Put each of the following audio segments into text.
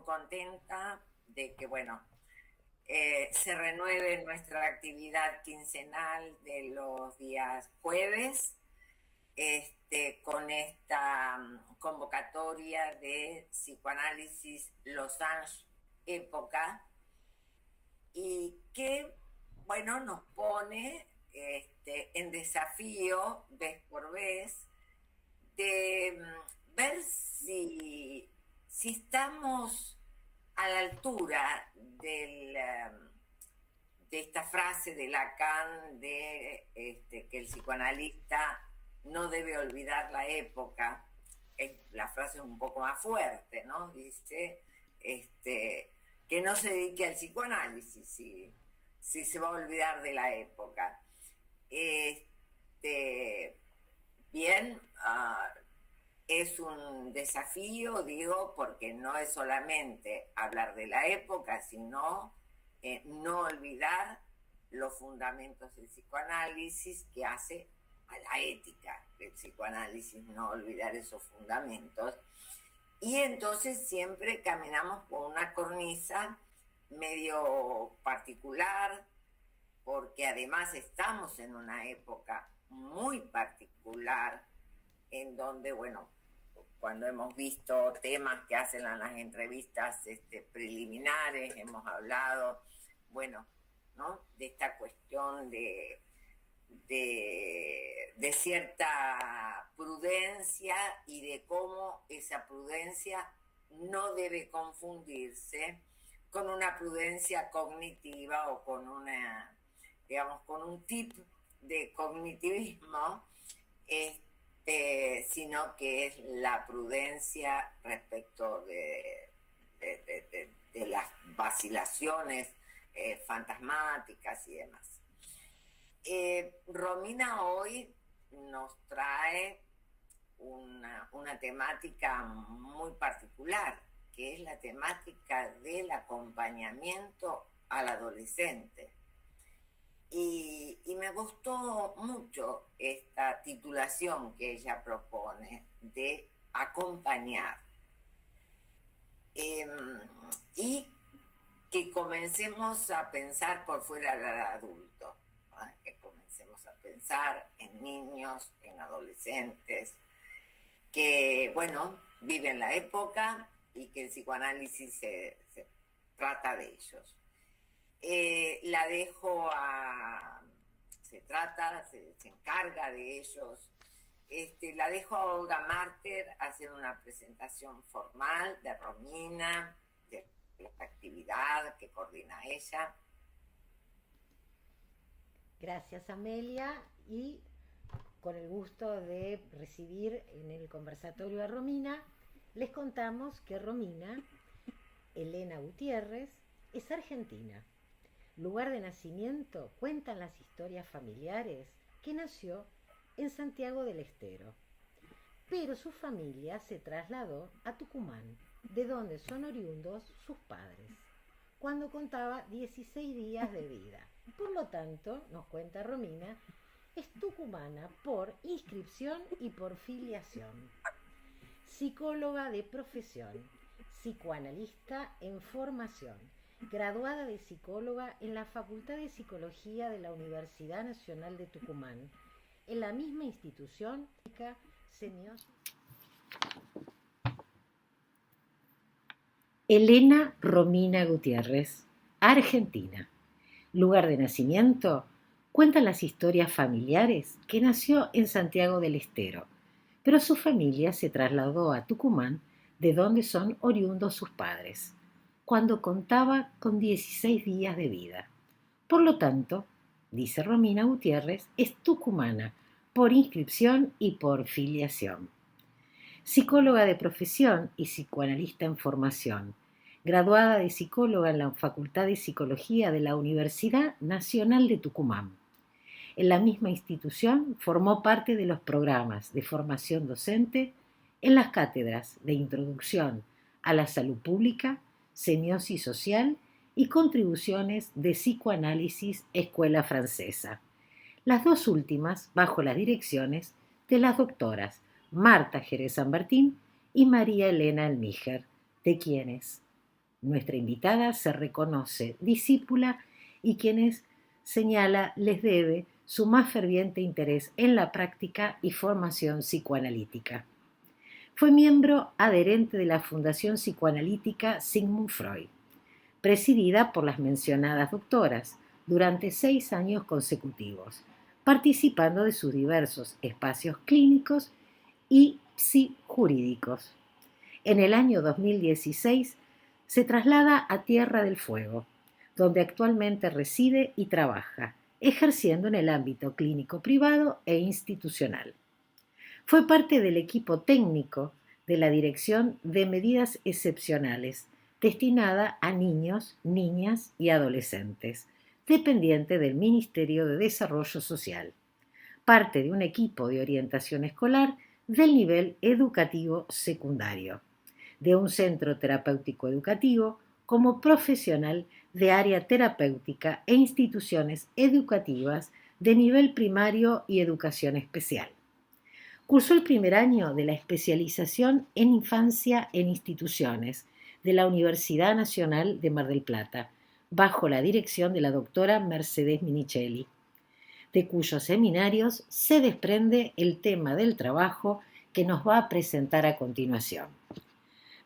contenta de que, bueno, se renueve nuestra actividad quincenal de los días jueves, con esta convocatoria de psicoanálisis Losange Época, y que, bueno, nos pone en desafío vez por vez de ver si estamos a la altura de esta frase de Lacan de que el psicoanalista no debe olvidar la época. La frase es un poco más fuerte, ¿no? Dice que no se dedique al psicoanálisis si se va a olvidar de la época. Bien, es un desafío, digo, porque no es solamente hablar de la época, sino no olvidar los fundamentos del psicoanálisis que hace a la ética del psicoanálisis, no olvidar esos fundamentos. Y entonces siempre caminamos por una cornisa medio particular, porque además estamos en una época muy particular, en donde, bueno, cuando hemos visto temas que hacen en las entrevistas preliminares, hemos hablado, bueno, ¿no?, de esta cuestión de cierta prudencia y de cómo esa prudencia no debe confundirse con una prudencia cognitiva o con una, digamos, con un tip de cognitivismo, sino que es la prudencia respecto de las vacilaciones fantasmáticas y demás. Romina hoy nos trae una temática muy particular, que es la temática del acompañamiento al adolescente. Y me gustó mucho esta titulación que ella propone de acompañar. Y que comencemos a pensar por fuera del adulto, ¿no? Que comencemos a pensar en niños, en adolescentes, que, bueno, viven la época y que el psicoanálisis se trata de ellos. La dejo se encarga de ellos. La dejo a Olga Marter hacer una presentación formal de Romina, de la actividad que coordina ella. Gracias, Amelia, y con el gusto de recibir en el conversatorio a Romina, les contamos que Romina, Elena Gutiérrez, es argentina. Lugar de nacimiento, cuentan las historias familiares, que nació en Santiago del Estero. Pero su familia se trasladó a Tucumán, de donde son oriundos sus padres, cuando contaba 16 días de vida. Por lo tanto, nos cuenta Romina, es tucumana por inscripción y por filiación. Psicóloga de profesión, psicoanalista en formación, graduada de psicóloga en la Facultad de Psicología de la Universidad Nacional de Tucumán, en la misma institución, semiosis. Elena Romina Gutiérrez, argentina. Lugar de nacimiento, cuentan las historias familiares que nació en Santiago del Estero, pero su familia se trasladó a Tucumán, de donde son oriundos sus padres, cuando contaba con 16 días de vida. Por lo tanto, dice Romina Gutiérrez, es tucumana por inscripción y por filiación. Psicóloga de profesión y psicoanalista en formación, graduada de psicóloga en la Facultad de Psicología de la Universidad Nacional de Tucumán. En la misma institución formó parte de los programas de formación docente en las cátedras de Introducción a la Salud Pública, Semiosis Social y Contribuciones de Psicoanálisis Escuela Francesa. Las dos últimas bajo las direcciones de las doctoras Marta Jerez San Martín y María Elena Almíger, de quienes Nuestra invitada se reconoce discípula y quienes señala les debe su más ferviente interés en la práctica y formación psicoanalítica. Fue miembro adherente de la Fundación Psicoanalítica Sigmund Freud, presidida por las mencionadas doctoras durante 6 años consecutivos, participando de sus diversos espacios clínicos y psijurídicos. En el año 2016 se traslada a Tierra del Fuego, donde actualmente reside y trabaja, ejerciendo en el ámbito clínico privado e institucional. Fue parte del equipo técnico de la Dirección de Medidas Excepcionales, destinada a niños, niñas y adolescentes, dependiente del Ministerio de Desarrollo Social. Parte de un equipo de orientación escolar del nivel educativo secundario, de un centro terapéutico educativo como profesional de área terapéutica e instituciones educativas de nivel primario y educación especial. Cursó el primer año de la especialización en infancia en instituciones de la Universidad Nacional de Mar del Plata, bajo la dirección de la doctora Mercedes Minichelli, de cuyos seminarios se desprende el tema del trabajo que nos va a presentar a continuación.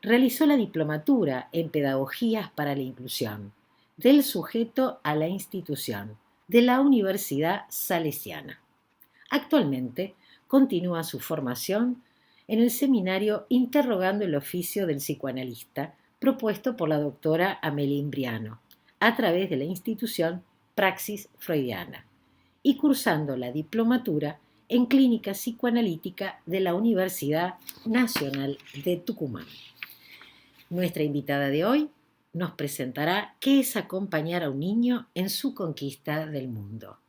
Realizó la diplomatura en Pedagogías para la Inclusión, del sujeto a la institución, de la Universidad Salesiana. Actualmente continúa su formación en el seminario Interrogando el oficio del psicoanalista, propuesto por la doctora Amelia Imbriano, a través de la institución Praxis Freudiana, y cursando la diplomatura en Clínica Psicoanalítica de la Universidad Nacional de Tucumán. Nuestra invitada de hoy nos presentará qué es acompañar a un niño en su conquista del mundo.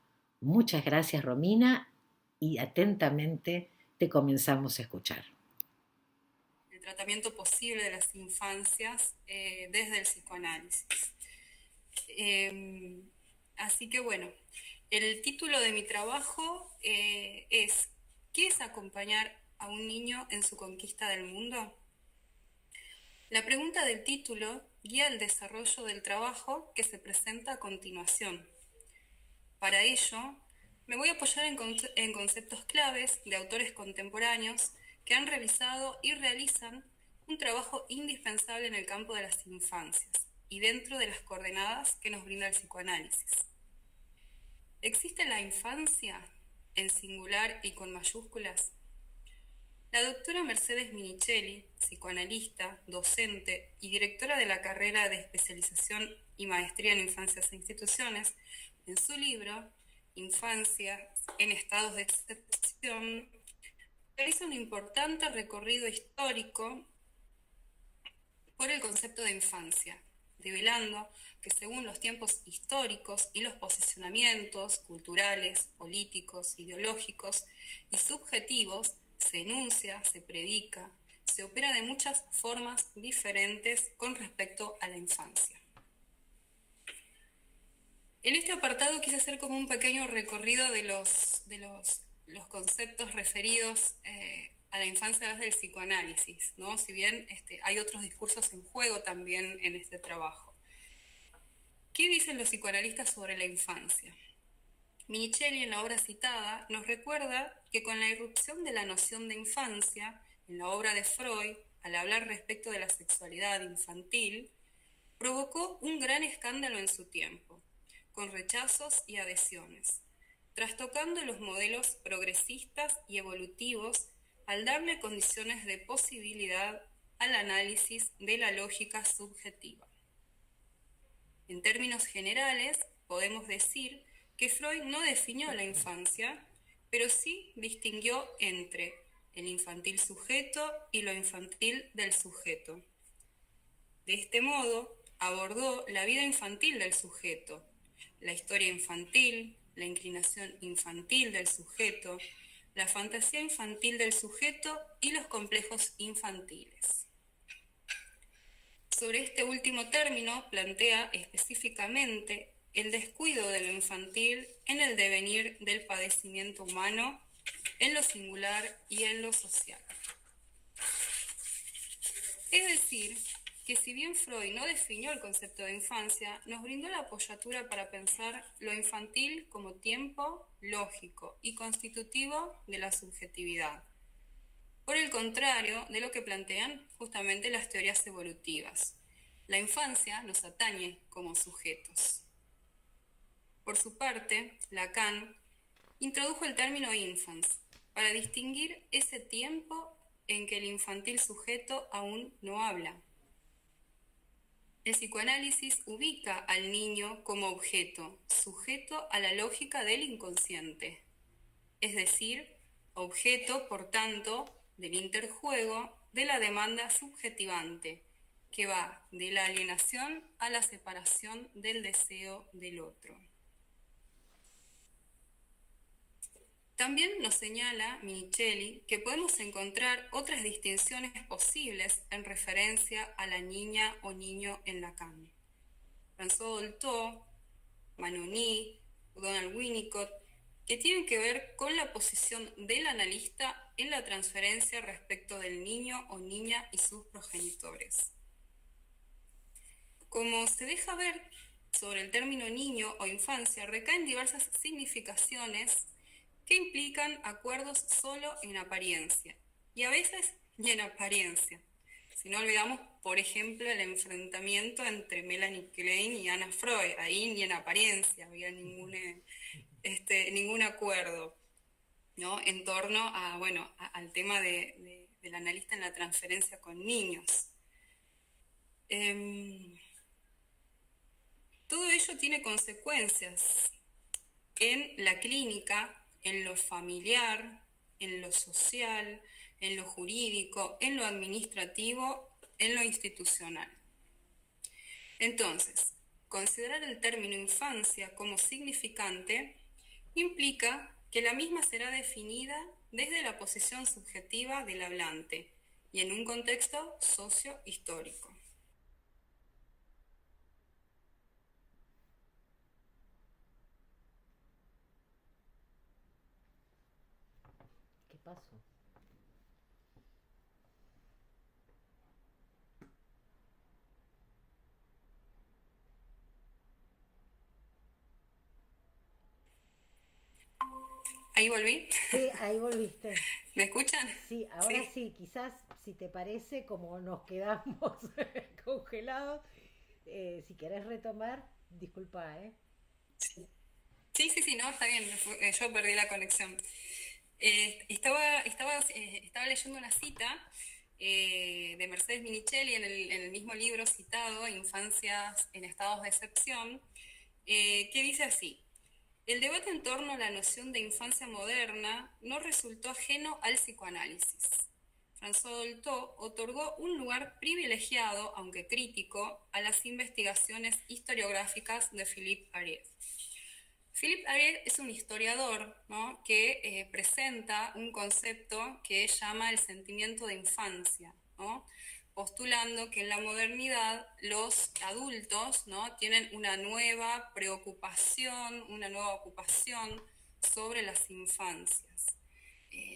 Muchas gracias, Romina, y atentamente te comenzamos a escuchar. El tratamiento posible de las infancias desde el psicoanálisis. Así que bueno, el título de mi trabajo es ¿qué es acompañar a un niño en su conquista del mundo? La pregunta del título guía el desarrollo del trabajo que se presenta a continuación. Para ello, me voy a apoyar en conceptos claves de autores contemporáneos que han realizado y realizan un trabajo indispensable en el campo de las infancias y dentro de las coordenadas que nos brinda el psicoanálisis. ¿Existe la infancia en singular y con mayúsculas? La doctora Mercedes Minichelli, psicoanalista, docente y directora de la carrera de especialización y maestría en infancias e instituciones, en su libro Infancia en estados de excepción, realiza un importante recorrido histórico por el concepto de infancia, revelando que según los tiempos históricos y los posicionamientos culturales, políticos, ideológicos y subjetivos, se enuncia, se predica, se opera de muchas formas diferentes con respecto a la infancia. En este apartado quise hacer como un pequeño recorrido de los conceptos referidos a la infancia desde el psicoanálisis, ¿no? Si bien hay otros discursos en juego también en este trabajo. ¿Qué dicen los psicoanalistas sobre la infancia? Minichelli, en la obra citada, nos recuerda que con la irrupción de la noción de infancia, en la obra de Freud, al hablar respecto de la sexualidad infantil, provocó un gran escándalo en su tiempo, con rechazos y adhesiones, trastocando los modelos progresistas y evolutivos al darle condiciones de posibilidad al análisis de la lógica subjetiva. En términos generales, podemos decir que Freud no definió la infancia, pero sí distinguió entre el infantil sujeto y lo infantil del sujeto. De este modo, abordó la vida infantil del sujeto, la historia infantil, la inclinación infantil del sujeto, la fantasía infantil del sujeto y los complejos infantiles. Sobre este último término plantea específicamente el descuido de lo infantil en el devenir del padecimiento humano, en lo singular y en lo social. Es decir, que si bien Freud no definió el concepto de infancia, nos brindó la apoyatura para pensar lo infantil como tiempo lógico y constitutivo de la subjetividad. Por el contrario de lo que plantean justamente las teorías evolutivas. La infancia nos atañe como sujetos. Por su parte, Lacan introdujo el término infans para distinguir ese tiempo en que el infantil sujeto aún no habla. El psicoanálisis ubica al niño como objeto, sujeto a la lógica del inconsciente, es decir, objeto, por tanto, del interjuego de la demanda subjetivante, que va de la alienación a la separación del deseo del otro. También nos señala Minichelli que podemos encontrar otras distinciones posibles en referencia a la niña o niño en Lacan. François Dolto, Manoni, Donald Winnicott, que tienen que ver con la posición del analista en la transferencia respecto del niño o niña y sus progenitores. Como se deja ver, sobre el término niño o infancia recaen diversas significaciones que implican acuerdos solo en apariencia, y a veces ni en apariencia. Si no olvidamos, por ejemplo, el enfrentamiento entre Melanie Klein y Anna Freud, ahí ni en apariencia había ningún acuerdo, ¿no? En torno a, al tema del analista en la transferencia con niños. Todo ello tiene consecuencias en la clínica, en lo familiar, en lo social, en lo jurídico, en lo administrativo, en lo institucional. Entonces, considerar el término infancia como significante implica que la misma será definida desde la posición subjetiva del hablante y en un contexto socio-histórico. ¿Qué pasó? ¿Ahí volví? Sí, ahí volviste. ¿Me escuchan? Sí, ahora sí, quizás si te parece, como nos quedamos congelados, si querés retomar, disculpa, ¿eh? Sí, no, está bien, yo perdí la conexión. Estaba leyendo una cita de Mercedes Minichelli en el mismo libro citado, Infancias en estados de excepción, que dice así: el debate en torno a la noción de infancia moderna no resultó ajeno al psicoanálisis. François Dolto otorgó un lugar privilegiado, aunque crítico, a las investigaciones historiográficas de Philippe Ariès. Philippe Ariès es un historiador, ¿no?, que presenta un concepto que llama el sentimiento de infancia, ¿no?, postulando que en la modernidad los adultos, ¿no?, tienen una nueva preocupación, una nueva ocupación sobre las infancias.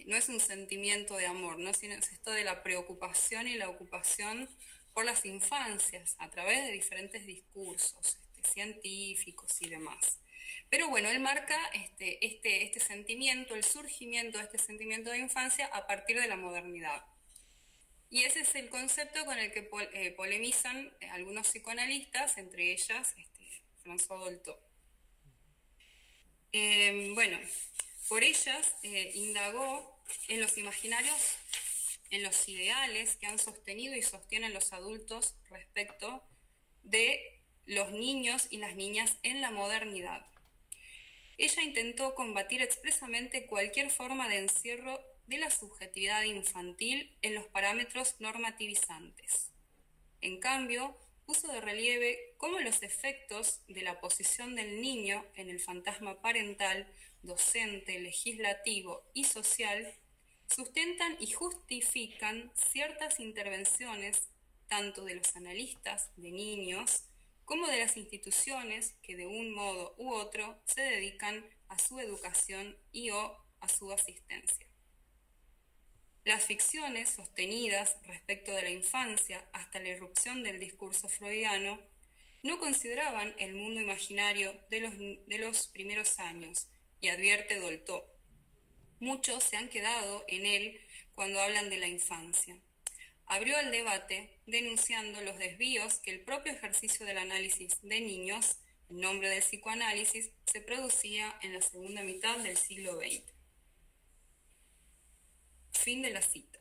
No es un sentimiento de amor, ¿no?, sino es esto de la preocupación y la ocupación por las infancias a través de diferentes discursos científicos y demás. Pero bueno, él marca este sentimiento, el surgimiento de este sentimiento de infancia a partir de la modernidad. Y ese es el concepto con el que polemizan algunos psicoanalistas, entre ellas François Dolto. Por ellas indagó en los imaginarios, en los ideales que han sostenido y sostienen los adultos respecto de los niños y las niñas en la modernidad. Ella intentó combatir expresamente cualquier forma de encierro de la subjetividad infantil en los parámetros normativizantes. En cambio, puso de relieve cómo los efectos de la posición del niño en el fantasma parental, docente, legislativo y social sustentan y justifican ciertas intervenciones tanto de los analistas de niños como de las instituciones que de un modo u otro se dedican a su educación y o a su asistencia. Las ficciones sostenidas respecto de la infancia hasta la irrupción del discurso freudiano no consideraban el mundo imaginario de los primeros años, y advierte Dolto. Muchos se han quedado en él cuando hablan de la infancia. Abrió el debate denunciando los desvíos que el propio ejercicio del análisis de niños, en nombre del psicoanálisis, se producía en la segunda mitad del siglo XX. Fin de la cita.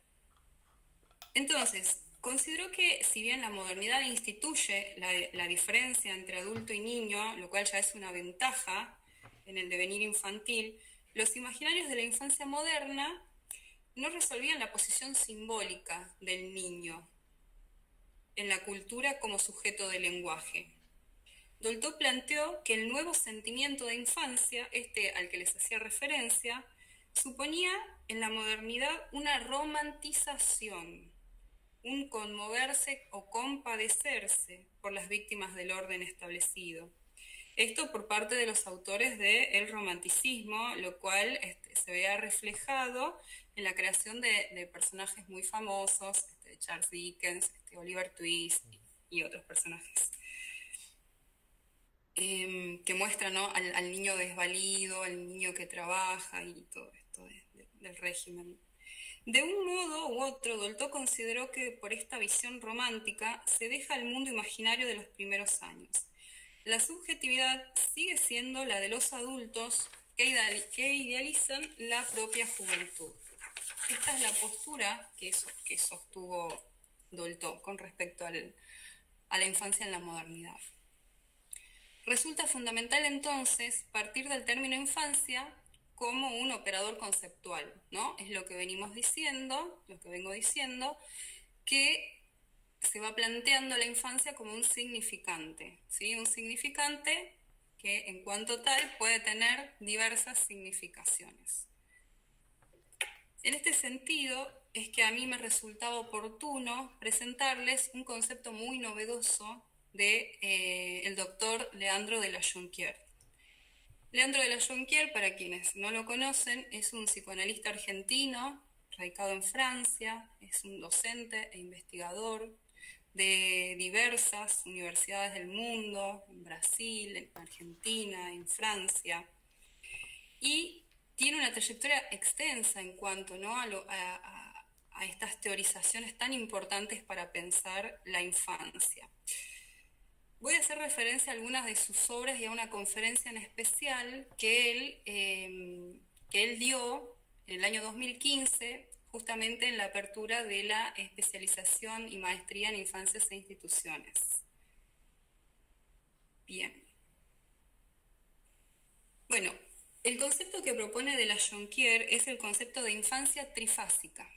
Entonces, consideró que si bien la modernidad instituye la diferencia entre adulto y niño, lo cual ya es una ventaja en el devenir infantil, los imaginarios de la infancia moderna no resolvían la posición simbólica del niño en la cultura como sujeto de lenguaje. Dolto planteó que el nuevo sentimiento de infancia, al que les hacía referencia, suponía en la modernidad una romantización, un conmoverse o compadecerse por las víctimas del orden establecido. Esto por parte de los autores del romanticismo, lo cual se veía reflejado en la creación de personajes muy famosos, Charles Dickens, Oliver Twist y otros personajes, que muestran, ¿no?, al niño desvalido, al niño que trabaja y todo esto del régimen. De un modo u otro, Dolto consideró que por esta visión romántica se deja el mundo imaginario de los primeros años. La subjetividad sigue siendo la de los adultos que idealizan la propia juventud. Esta es la postura que sostuvo Dolto con respecto a la infancia en la modernidad. Resulta fundamental entonces partir del término infancia como un operador conceptual, ¿no? Es lo que vengo diciendo, que se va planteando la infancia como un significante, ¿sí? Un significante que en cuanto tal puede tener diversas significaciones. En este sentido es que a mí me resultaba oportuno presentarles un concepto muy novedoso del doctor Leandro de la Jonquière. Leandro de la Jonquière, para quienes no lo conocen, es un psicoanalista argentino, radicado en Francia, es un docente e investigador de diversas universidades del mundo, en Brasil, en Argentina, en Francia, y tiene una trayectoria extensa en cuanto, ¿no?, a estas teorizaciones tan importantes para pensar la infancia. Voy a hacer referencia a algunas de sus obras y a una conferencia en especial que él dio en el año 2015, justamente en la apertura de la especialización y maestría en infancias e instituciones. Bien. Bueno, el concepto que propone de la Jonquière es el concepto de infancia trifásica,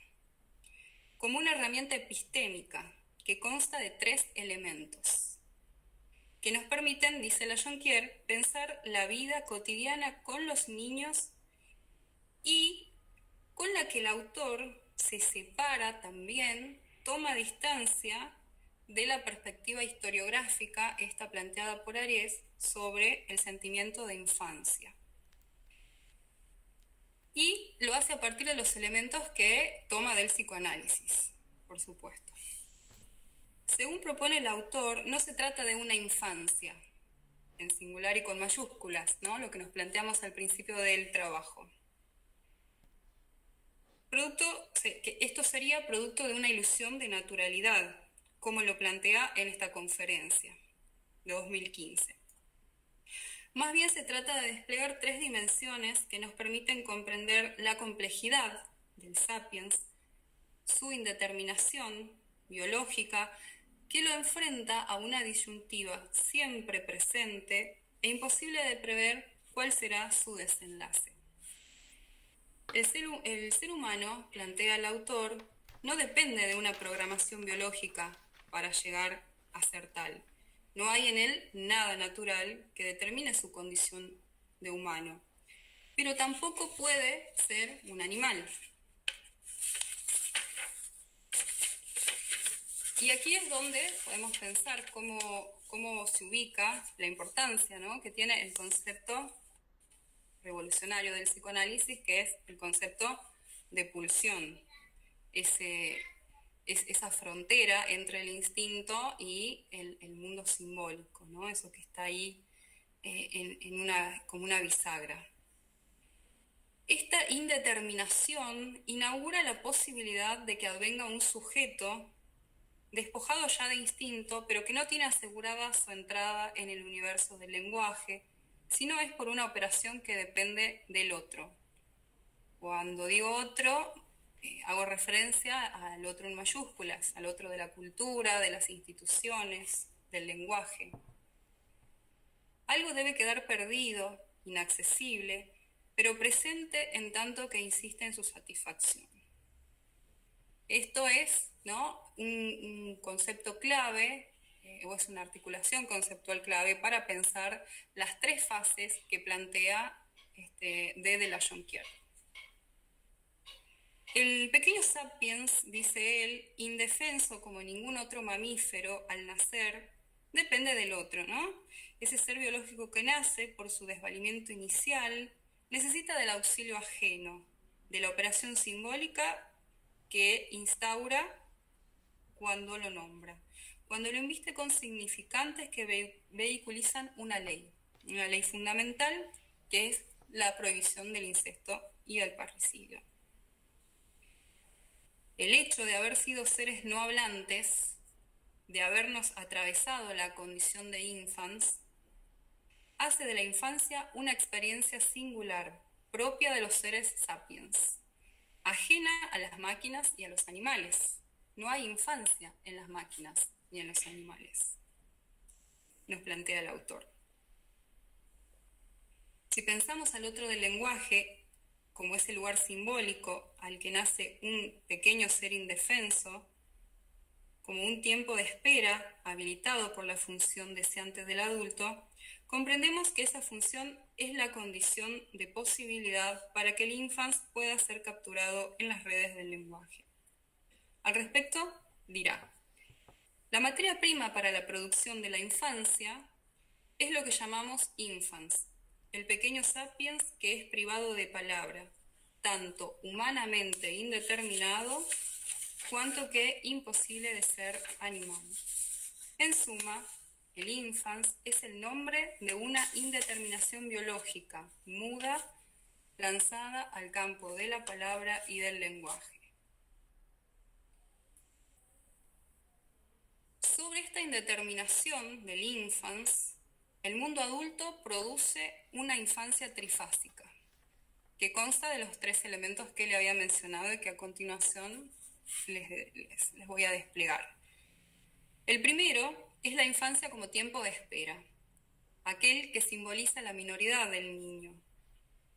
como una herramienta epistémica que consta de 3 elementos que nos permiten, dice la Jonquière, pensar la vida cotidiana con los niños y con la que el autor se separa también, toma distancia de la perspectiva historiográfica, esta planteada por Ariès, sobre el sentimiento de infancia. Y lo hace a partir de los elementos que toma del psicoanálisis, por supuesto. Según propone el autor, no se trata de una infancia, en singular y con mayúsculas, ¿no?, lo que nos planteamos al principio del trabajo. Esto sería producto de una ilusión de naturalidad, como lo plantea en esta conferencia de 2015. Más bien se trata de desplegar 3 dimensiones que nos permiten comprender la complejidad del sapiens, su indeterminación biológica, que lo enfrenta a una disyuntiva siempre presente e imposible de prever cuál será su desenlace. El ser humano, plantea el autor, no depende de una programación biológica para llegar a ser tal. No hay en él nada natural que determine su condición de humano, pero tampoco puede ser un animal. Y aquí es donde podemos pensar cómo se ubica la importancia, ¿no?, que tiene el concepto revolucionario del psicoanálisis, que es el concepto de pulsión. esa frontera entre el instinto y el mundo simbólico, ¿no? Eso que está ahí como una bisagra. Esta indeterminación inaugura la posibilidad de que advenga un sujeto despojado ya de instinto, pero que no tiene asegurada su entrada en el universo del lenguaje, sino es por una operación que depende del otro. Cuando digo otro, hago referencia al otro en mayúsculas, al otro de la cultura, de las instituciones, del lenguaje. Algo debe quedar perdido, inaccesible, pero presente en tanto que insiste en su satisfacción. Esto es, ¿no?, un concepto clave, o es una articulación conceptual clave para pensar las tres fases que plantea de la Jonquière. El pequeño sapiens, dice él, indefenso como ningún otro mamífero al nacer, depende del otro, ¿no? Ese ser biológico que nace por su desvalimiento inicial necesita del auxilio ajeno, de la operación simbólica que instaura cuando lo nombra, cuando lo inviste con significantes que vehiculizan una ley fundamental, que es la prohibición del incesto y del parricidio. El hecho de haber sido seres no hablantes, de habernos atravesado la condición de infants, hace de la infancia una experiencia singular, propia de los seres sapiens, ajena a las máquinas y a los animales. No hay infancia en las máquinas ni en los animales, nos plantea el autor. Si pensamos al otro del lenguaje como ese lugar simbólico al que nace un pequeño ser indefenso, como un tiempo de espera habilitado por la función deseante del adulto, comprendemos que esa función es la condición de posibilidad para que el infans pueda ser capturado en las redes del lenguaje. Al respecto, dirá: la materia prima para la producción de la infancia es lo que llamamos infans, el pequeño sapiens que es privado de palabra, tanto humanamente indeterminado cuanto que imposible de ser animal. En suma, el infans es el nombre de una indeterminación biológica, muda, lanzada al campo de la palabra y del lenguaje. Sobre esta indeterminación del infans, el mundo adulto produce una infancia trifásica, que consta de los tres elementos que le había mencionado y que a continuación les voy a desplegar. El primero es la infancia como tiempo de espera, aquel que simboliza la minoridad del niño,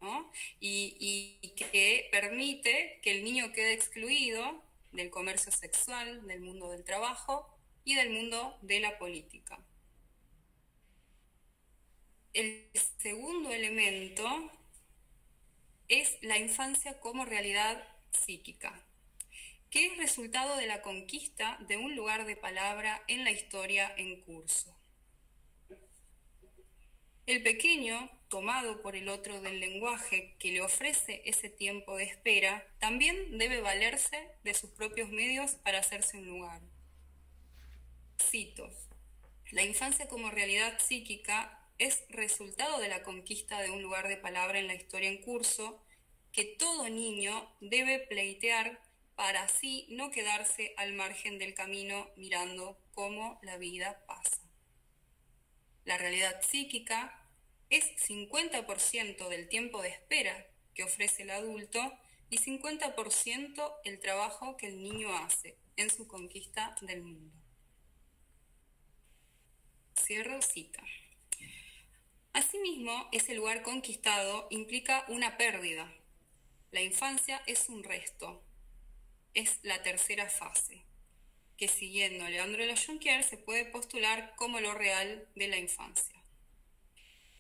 ¿no? Y que permite que el niño quede excluido del comercio sexual, del mundo del trabajo y del mundo de la política. El segundo elemento es la infancia como realidad psíquica, que es resultado de la conquista de un lugar de palabra en la historia en curso. El pequeño, tomado por el otro del lenguaje que le ofrece ese tiempo de espera, también debe valerse de sus propios medios para hacerse un lugar. Cito: la infancia como realidad psíquica es resultado de la conquista de un lugar de palabra en la historia en curso que todo niño debe pleitear para así no quedarse al margen del camino mirando cómo la vida pasa. La realidad psíquica es 50% del tiempo de espera que ofrece el adulto y 50% el trabajo que el niño hace en su conquista del mundo. Cierro cita. Asimismo, ese lugar conquistado implica una pérdida. La infancia es un resto, es la tercera fase, que siguiendo a Leandro de la Jonquière se puede postular como lo real de la infancia.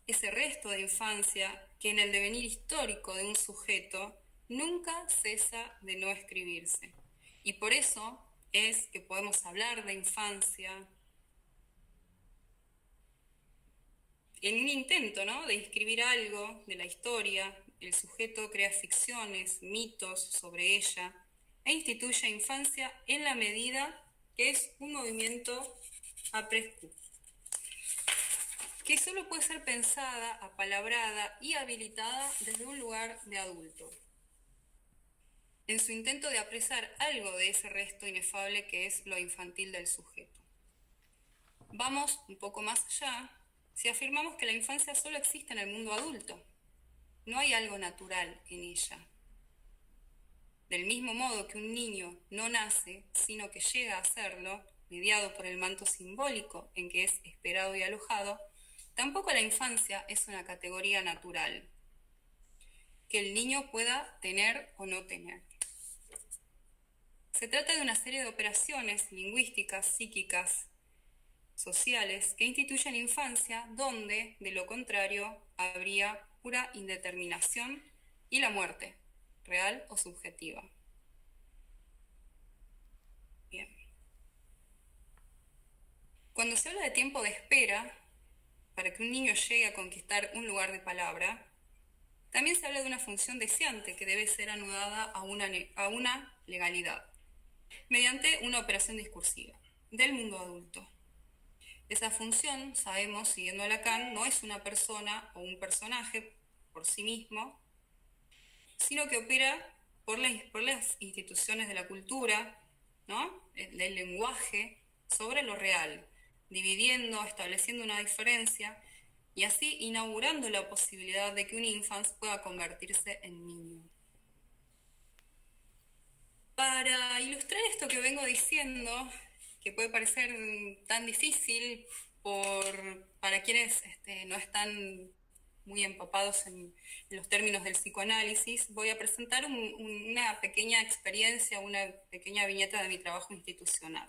Ese resto de infancia que en el devenir histórico de un sujeto nunca cesa de no escribirse. Y por eso es que podemos hablar de infancia en un intento, ¿no?, de inscribir algo de la historia. El sujeto crea ficciones, mitos sobre ella, e instituye infancia en la medida que es un movimiento après-coup, que solo puede ser pensada, apalabrada y habilitada desde un lugar de adulto, en su intento de apresar algo de ese resto inefable que es lo infantil del sujeto. Vamos un poco más allá si afirmamos que la infancia solo existe en el mundo adulto. No hay algo natural en ella. Del mismo modo que un niño no nace, sino que llega a serlo, mediado por el manto simbólico en que es esperado y alojado, tampoco la infancia es una categoría natural que el niño pueda tener o no tener. Se trata de una serie de operaciones lingüísticas, psíquicas, sociales, que instituyen infancia donde, de lo contrario, habría pura indeterminación y la muerte, real o subjetiva. Bien. Cuando se habla de tiempo de espera, para que un niño llegue a conquistar un lugar de palabra, también se habla de una función deseante que debe ser anudada a una legalidad, mediante una operación discursiva del mundo adulto. Esa función, sabemos, siguiendo a Lacan, no es una persona o un personaje por sí mismo, sino que opera por las instituciones de la cultura, ¿no? Del lenguaje sobre lo real, dividiendo, estableciendo una diferencia y así inaugurando la posibilidad de que un infans pueda convertirse en niño. Para ilustrar esto que vengo diciendo, que puede parecer tan difícil para quienes no están muy empapados en los términos del psicoanálisis, voy a presentar una pequeña experiencia, una pequeña viñeta de mi trabajo institucional.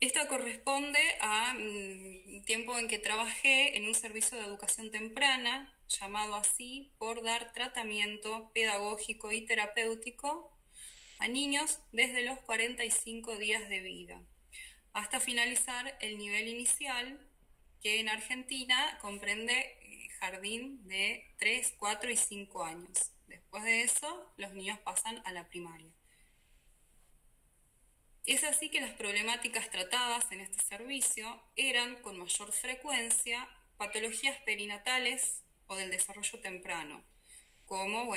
Esta corresponde a un tiempo en que trabajé en un servicio de educación temprana, llamado así por dar tratamiento pedagógico y terapéutico a niños desde los 45 días de vida, hasta finalizar el nivel inicial, que en Argentina comprende jardín de 3, 4 y 5 años. Después de eso, los niños pasan a la primaria. Es así que las problemáticas tratadas en este servicio eran con mayor frecuencia patologías perinatales o del desarrollo temprano, como,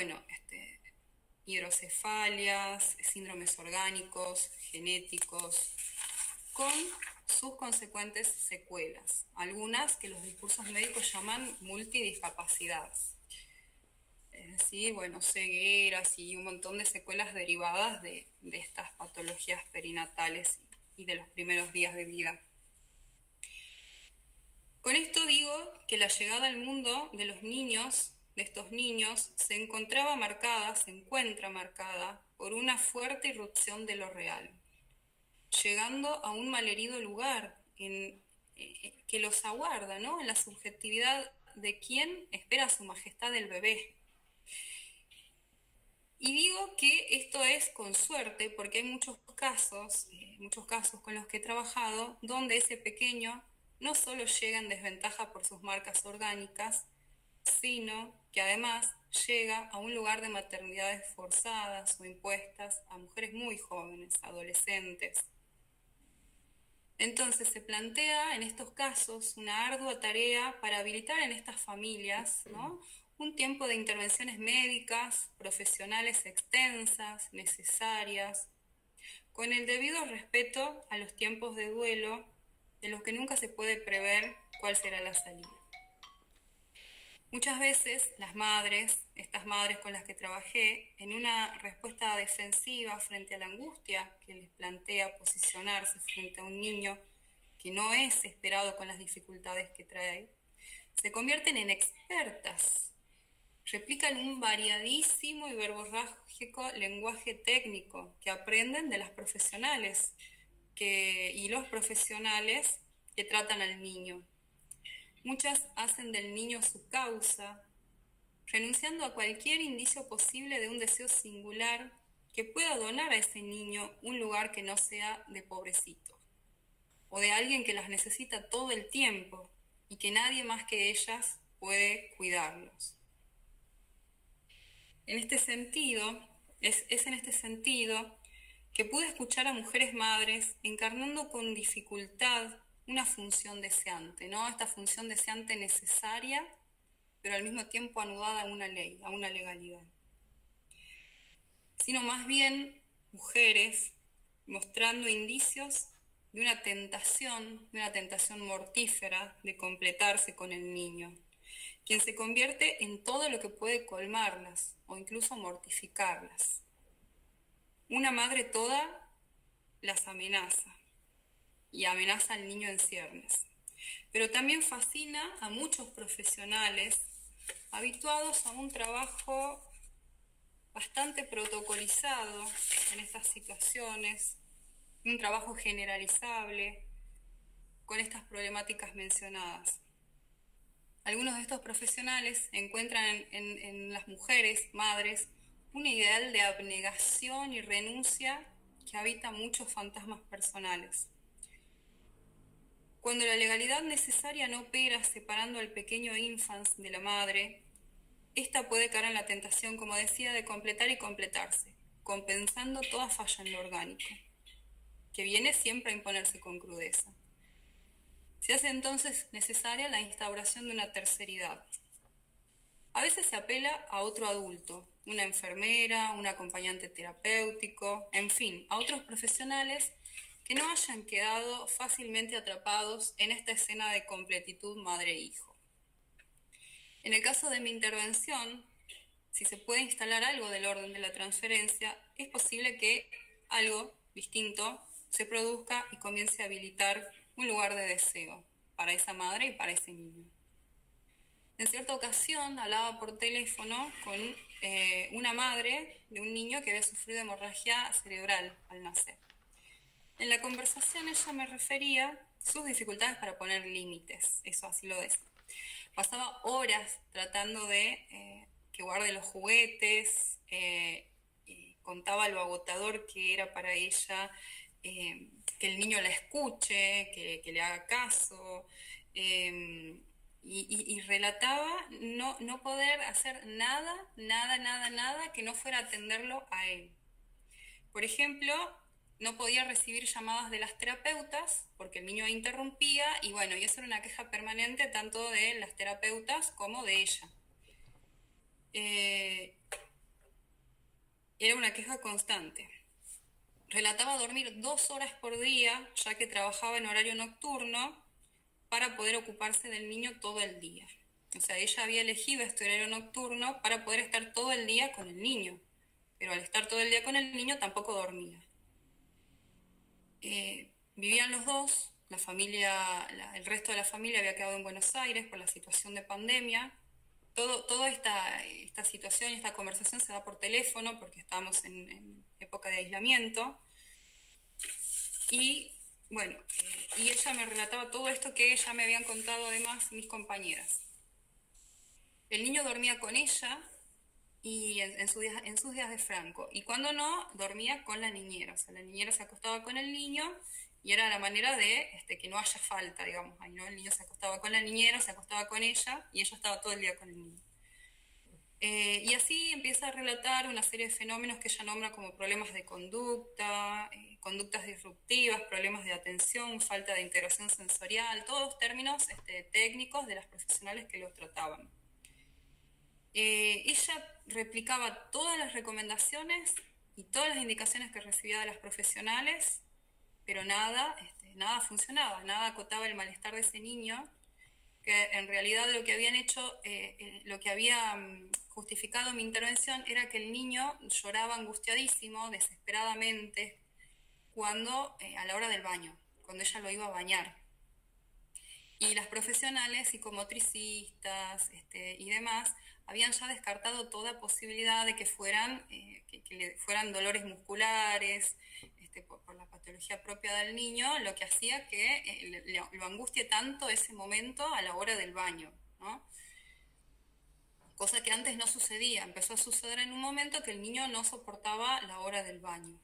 hidrocefalias, síndromes orgánicos, genéticos, con sus consecuentes secuelas, algunas que los discursos médicos llaman multidiscapacidades. Es decir, cegueras y un montón de secuelas derivadas de estas patologías perinatales y de los primeros días de vida. Con esto digo que la llegada al mundo de estos niños, se encuentra marcada por una fuerte irrupción de lo real, llegando a un malherido lugar que los aguarda, ¿no? En la subjetividad de quien espera su majestad el bebé. Y digo que esto es con suerte, porque hay muchos casos con los que he trabajado, donde ese pequeño no solo llega en desventaja por sus marcas orgánicas, sino que además llega a un lugar de maternidades forzadas o impuestas a mujeres muy jóvenes, adolescentes. Entonces se plantea en estos casos una ardua tarea para habilitar en estas familias, ¿no?, un tiempo de intervenciones médicas, profesionales extensas, necesarias, con el debido respeto a los tiempos de duelo, de los que nunca se puede prever cuál será la salida. Muchas veces estas madres con las que trabajé, en una respuesta defensiva frente a la angustia que les plantea posicionarse frente a un niño que no es esperado con las dificultades que trae, se convierten en expertas. Replican un variadísimo y verborrágico lenguaje técnico que aprenden de las profesionales y los profesionales que tratan al niño. Muchas hacen del niño su causa, renunciando a cualquier indicio posible de un deseo singular que pueda donar a ese niño un lugar que no sea de pobrecito, o de alguien que las necesita todo el tiempo y que nadie más que ellas puede cuidarlos. En este sentido, Es en este sentido que pude escuchar a mujeres madres encarnando con dificultad una función deseante, ¿no? Esta función deseante necesaria, pero al mismo tiempo anudada a una ley, a una legalidad. Sino más bien mujeres mostrando indicios de una tentación mortífera de completarse con el niño, quien se convierte en todo lo que puede colmarlas o incluso mortificarlas. Una madre toda las amenaza y amenaza al niño en ciernes, pero también fascina a muchos profesionales habituados a un trabajo bastante protocolizado en estas situaciones, un trabajo generalizable con estas problemáticas mencionadas. Algunos de estos profesionales encuentran en las mujeres, madres, un ideal de abnegación y renuncia que habita muchos fantasmas personales. Cuando la legalidad necesaria no opera separando al pequeño infans de la madre, esta puede caer en la tentación, como decía, de completar y completarse, compensando toda falla en lo orgánico, que viene siempre a imponerse con crudeza. Se hace entonces necesaria la instauración de una terceridad. A veces se apela a otro adulto, una enfermera, un acompañante terapéutico, en fin, a otros profesionales que no hayan quedado fácilmente atrapados en esta escena de completitud madre-hijo. En el caso de mi intervención, si se puede instalar algo del orden de la transferencia, es posible que algo distinto se produzca y comience a habilitar un lugar de deseo para esa madre y para ese niño. En cierta ocasión hablaba por teléfono con una madre de un niño que había sufrido hemorragia cerebral al nacer. En la conversación ella me refería sus dificultades para poner límites, eso así lo decía. Pasaba horas tratando de que guarde los juguetes, contaba lo agotador que era para ella, que el niño la escuche, que le haga caso, y relataba no poder hacer nada que no fuera atenderlo a él. Por ejemplo, no podía recibir llamadas de las terapeutas porque el niño interrumpía y bueno, y eso era una queja permanente tanto de las terapeutas como de ella. Era una queja constante. Relataba dormir 2 horas por día, ya que trabajaba en horario nocturno, para poder ocuparse del niño todo el día. O sea, ella había elegido este horario nocturno para poder estar todo el día con el niño, pero al estar todo el día con el niño tampoco dormía. Vivían los dos, la familia, el resto de la familia había quedado en Buenos Aires por la situación de pandemia. Toda esta situación y esta conversación se da por teléfono porque estábamos en época de aislamiento. Y bueno, y ella me relataba todo esto que ya me habían contado además mis compañeras. El niño dormía con ella y en sus días de Franco, y cuando no, dormía con la niñera. O sea, la niñera se acostaba con el niño y era la manera de que no haya falta, digamos, ahí, ¿no? El niño se acostaba con la niñera, se acostaba con ella y ella estaba todo el día con el niño. Y así empieza a relatar una serie de fenómenos que ella nombra como problemas de conducta, conductas disruptivas, problemas de atención, falta de integración sensorial, todos términos técnicos de las profesionales que los trataban. Ella replicaba todas las recomendaciones y todas las indicaciones que recibía de las profesionales, pero nada funcionaba, nada acotaba el malestar de ese niño, que en realidad lo que habían hecho, lo que había justificado mi intervención era que el niño lloraba angustiadísimo, desesperadamente, cuando a la hora del baño, cuando ella lo iba a bañar. Y las profesionales psicomotricistas y demás habían ya descartado toda posibilidad de que le fueran dolores musculares por la patología propia del niño, lo que hacía que lo angustie tanto ese momento a la hora del baño, ¿no? Cosa que antes no sucedía, empezó a suceder en un momento que el niño no soportaba la hora del baño.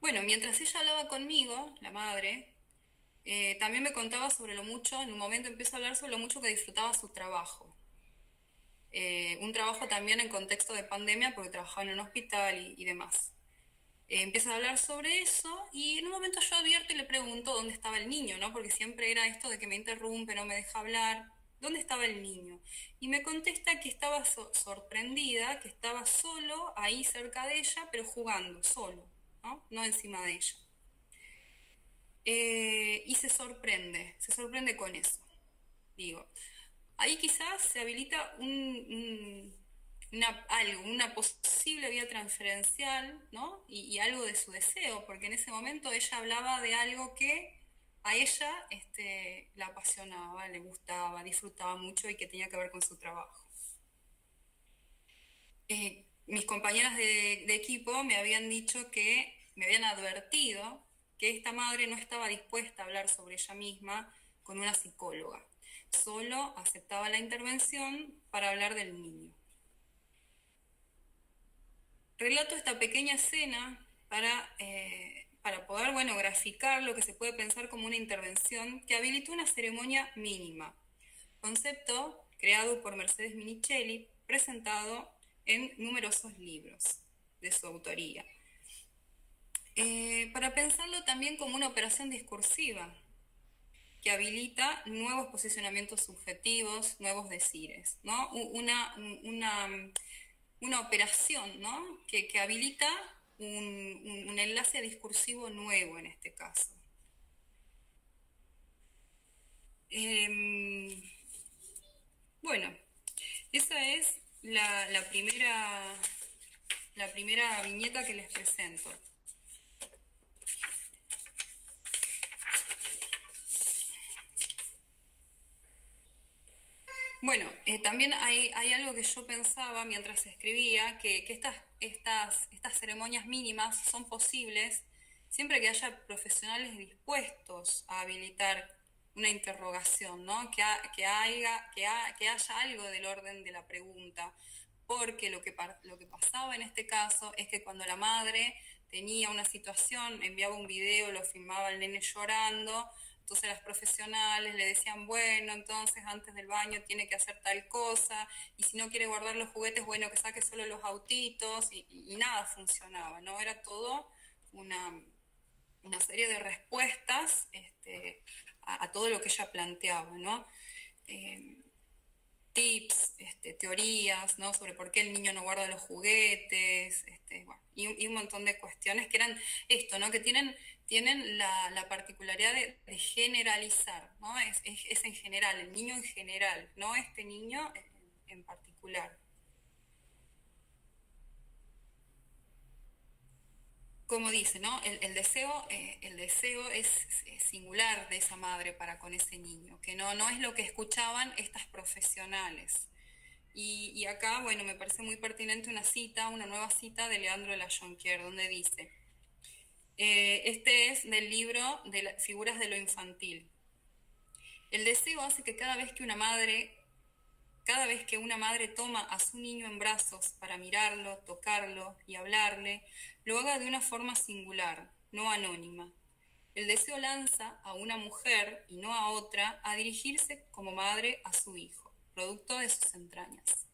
Bueno, mientras ella hablaba conmigo, la madre, también me contaba sobre lo mucho, en un momento empezó a hablar sobre lo mucho que disfrutaba su trabajo. un trabajo también en contexto de pandemia, porque trabajaba en un hospital y demás. Empieza a hablar sobre eso y en un momento yo advierto y le pregunto dónde estaba el niño, ¿no? Porque siempre era esto de que me interrumpe, no me deja hablar. ¿Dónde estaba el niño? Y me contesta que estaba sorprendida, que estaba solo ahí cerca de ella, pero jugando, solo, ¿no? No encima de ella. Y se sorprende con eso. Digo, ahí quizás se habilita una posible vía transferencial, ¿no? Y algo de su deseo, porque en ese momento ella hablaba de algo que a ella la apasionaba, le gustaba, disfrutaba mucho y que tenía que ver con su trabajo. Mis compañeras de equipo me habían dicho me habían advertido que esta madre no estaba dispuesta a hablar sobre ella misma con una psicóloga, solo aceptaba la intervención para hablar del niño. Relato esta pequeña escena para poder, graficar lo que se puede pensar como una intervención que habilitó una ceremonia mínima, concepto creado por Mercedes Minichelli, presentado en numerosos libros de su autoría. Para pensarlo también como una operación discursiva, que habilita nuevos posicionamientos subjetivos, nuevos decires, ¿no? Una operación, ¿no? que habilita un enlace discursivo nuevo en este caso. Esa es la primera viñeta que les presento. También hay algo que yo pensaba mientras escribía, que estas ceremonias mínimas son posibles siempre que haya profesionales dispuestos a habilitar una interrogación, ¿no? Que haya algo del orden de la pregunta, porque lo que pasaba en este caso es que cuando la madre tenía una situación, enviaba un video, lo filmaba al nene llorando. Entonces las profesionales le decían, bueno, entonces antes del baño tiene que hacer tal cosa, y si no quiere guardar los juguetes, bueno, que saque solo los autitos, y nada funcionaba, ¿no? Era todo una serie de respuestas a todo lo que ella planteaba, ¿no? Tips, teorías, ¿no? Sobre por qué el niño no guarda los juguetes, y un montón de cuestiones que eran esto, ¿no? Que tienen la particularidad de generalizar, ¿no? Es en general, el niño en general, no este niño en particular. Como dice, ¿no? El deseo es singular de esa madre para con ese niño, que no es lo que escuchaban estas profesionales. Y acá, me parece muy pertinente una nueva cita de Leandro de la Jonquière, donde dice, este es del libro de las figuras de lo infantil. El deseo hace que cada vez que una madre toma a su niño en brazos para mirarlo, tocarlo y hablarle, lo haga de una forma singular, no anónima. El deseo lanza a una mujer y no a otra a dirigirse como madre a su hijo, producto de sus entrañas.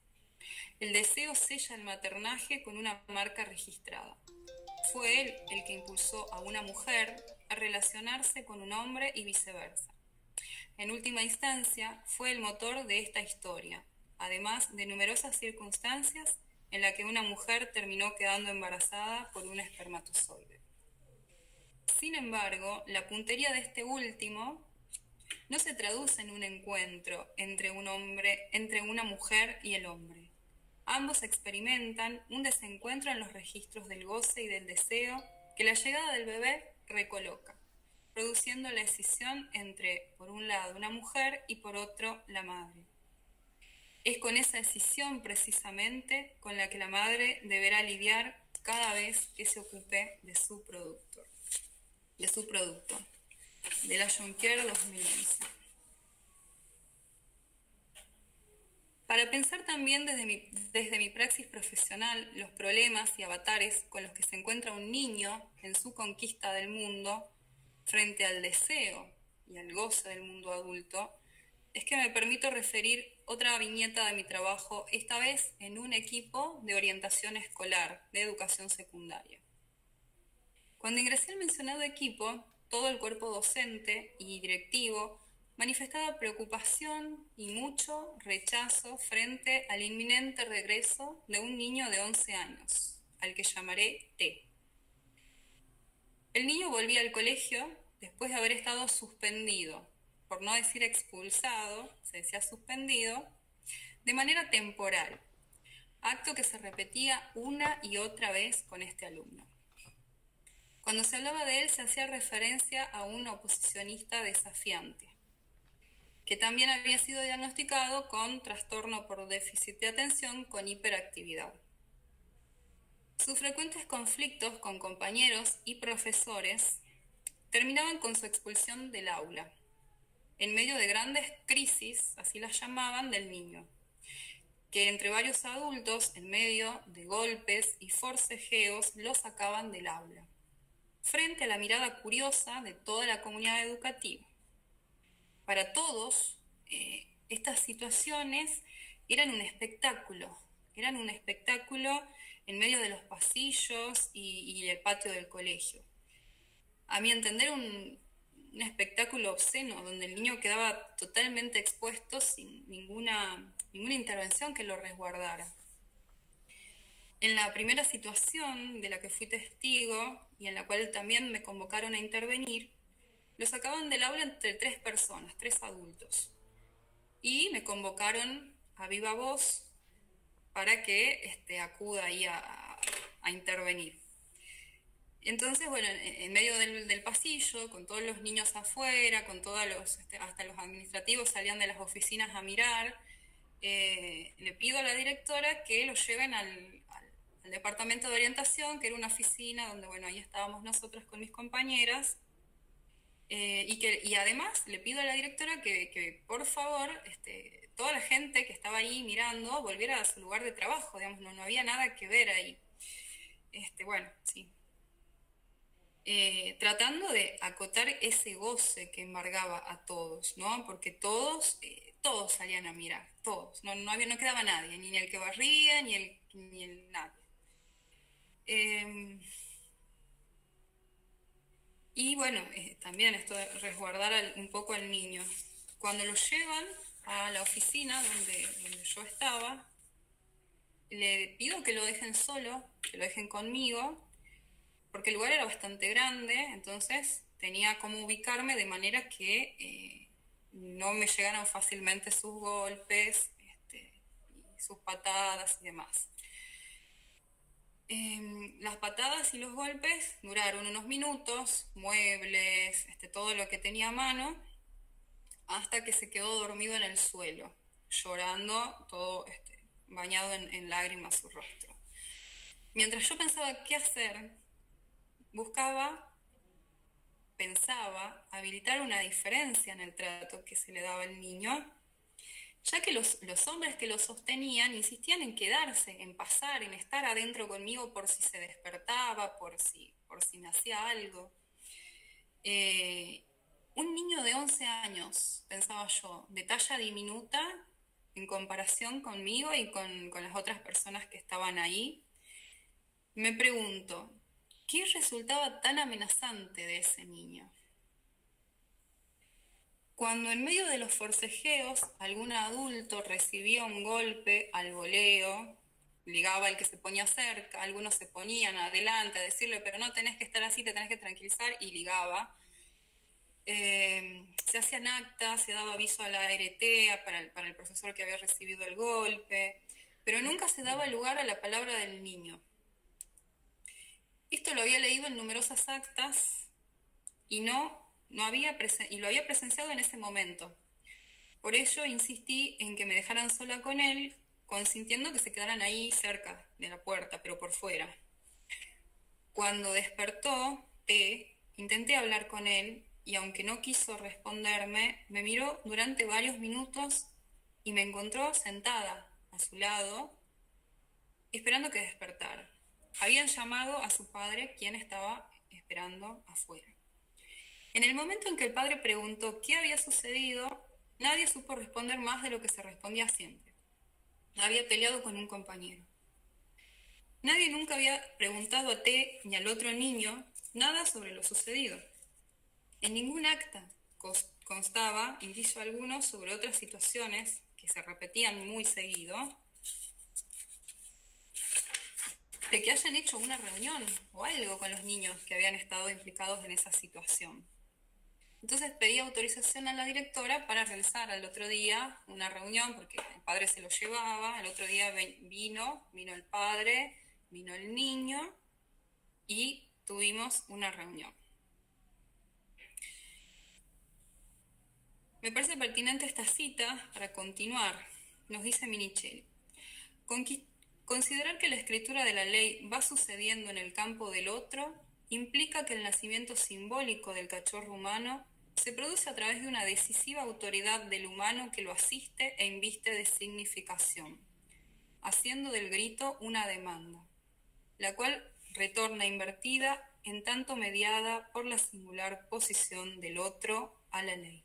El deseo sella el maternaje con una marca registrada. Fue él el que impulsó a una mujer a relacionarse con un hombre y viceversa. En última instancia, fue el motor de esta historia, además de numerosas circunstancias en las que una mujer terminó quedando embarazada por un espermatozoide. Sin embargo, la puntería de este último no se traduce en un encuentro entre una mujer y el hombre. Ambos experimentan un desencuentro en los registros del goce y del deseo que la llegada del bebé recoloca, produciendo la escisión entre, por un lado, una mujer y por otro, la madre. Es con esa escisión, precisamente, con la que la madre deberá lidiar cada vez que se ocupe de su producto. De la Jonquière 2011. Para pensar también desde mi praxis profesional los problemas y avatares con los que se encuentra un niño en su conquista del mundo frente al deseo y al goce del mundo adulto, es que me permito referir otra viñeta de mi trabajo, esta vez en un equipo de orientación escolar, de educación secundaria. Cuando ingresé al mencionado equipo, todo el cuerpo docente y directivo manifestaba preocupación y mucho rechazo frente al inminente regreso de un niño de 11 años, al que llamaré T. El niño volvía al colegio después de haber estado suspendido, por no decir expulsado, se decía suspendido, de manera temporal, acto que se repetía una y otra vez con este alumno. Cuando se hablaba de él se hacía referencia a un oposicionista desafiante, que también había sido diagnosticado con trastorno por déficit de atención con hiperactividad. Sus frecuentes conflictos con compañeros y profesores terminaban con su expulsión del aula, en medio de grandes crisis, así las llamaban, del niño, que entre varios adultos, en medio de golpes y forcejeos, lo sacaban del aula, frente a la mirada curiosa de toda la comunidad educativa. Para todos, estas situaciones eran un espectáculo en medio de los pasillos y el patio del colegio. A mi entender, un espectáculo obsceno, donde el niño quedaba totalmente expuesto sin ninguna intervención que lo resguardara. En la primera situación de la que fui testigo y en la cual también me convocaron a intervenir, lo sacaban del aula entre 3 personas, 3 adultos, y me convocaron a viva voz para que acuda ahí a intervenir. Entonces, bueno, en medio del pasillo, con todos los niños afuera, con todos hasta los administrativos salían de las oficinas a mirar, le pido a la directora que lo lleven al departamento de orientación, que era una oficina donde, bueno, ahí estábamos nosotros con mis compañeras, y además le pido a la directora que por favor, toda la gente que estaba ahí mirando volviera a su lugar de trabajo, digamos, no había nada que ver ahí. Bueno, sí. Tratando de acotar ese goce que embargaba a todos, ¿no? Porque todos salían a mirar, todos, no quedaba nadie, ni el que barría, ni el nadie. Y bueno, también esto de resguardar un poco al niño. Cuando lo llevan a la oficina donde yo estaba, le pido que lo dejen solo, que lo dejen conmigo, porque el lugar era bastante grande, entonces tenía cómo ubicarme de manera que no me llegaran fácilmente sus golpes, y sus patadas y demás. Las patadas y los golpes duraron unos minutos, muebles, todo lo que tenía a mano, hasta que se quedó dormido en el suelo, llorando, todo bañado en lágrimas su rostro. Mientras yo pensaba qué hacer, pensaba habilitar una diferencia en el trato que se le daba al niño, ya que los hombres que lo sostenían insistían en quedarse, en pasar, en estar adentro conmigo por si se despertaba, por si me hacía algo. Un niño de 11 años, pensaba yo, de talla diminuta en comparación conmigo y con las otras personas que estaban ahí, me pregunto, ¿qué resultaba tan amenazante de ese niño? Cuando en medio de los forcejeos algún adulto recibía un golpe al voleo, ligaba al que se ponía cerca, algunos se ponían adelante a decirle, pero no tenés que estar así, te tenés que tranquilizar, y ligaba. Se hacían actas, se daba aviso a la ART para el profesor que había recibido el golpe, pero nunca se daba lugar a la palabra del niño. Esto lo había leído en numerosas actas y lo había presenciado en ese momento. Por ello insistí en que me dejaran sola con él, consintiendo que se quedaran ahí cerca de la puerta, pero por fuera. Cuando despertó, intenté hablar con él y aunque no quiso responderme, me miró durante varios minutos y me encontró sentada a su lado, esperando que despertara. Habían llamado a su padre, quien estaba esperando afuera. En el momento en que el padre preguntó qué había sucedido, Nadie supo responder más de lo que se respondía siempre. Había peleado con un compañero. Nadie nunca había preguntado a T ni al otro niño nada sobre lo sucedido. En ningún acta constaba indicio alguno sobre otras situaciones que se repetían muy seguido, de que hayan hecho una reunión o algo con los niños que habían estado implicados en esa situación. Entonces pedí autorización a la directora para realizar al otro día una reunión, porque el padre se lo llevaba. Al otro día vino el padre, vino el niño y tuvimos una reunión. Me parece pertinente esta cita para continuar. Nos dice Minichelli: considerar que la escritura de la ley va sucediendo en el campo del otro implica que el nacimiento simbólico del cachorro humano se produce a través de una decisiva autoridad del humano que lo asiste e inviste de significación, haciendo del grito una demanda, la cual retorna invertida en tanto mediada por la singular posición del otro a la ley.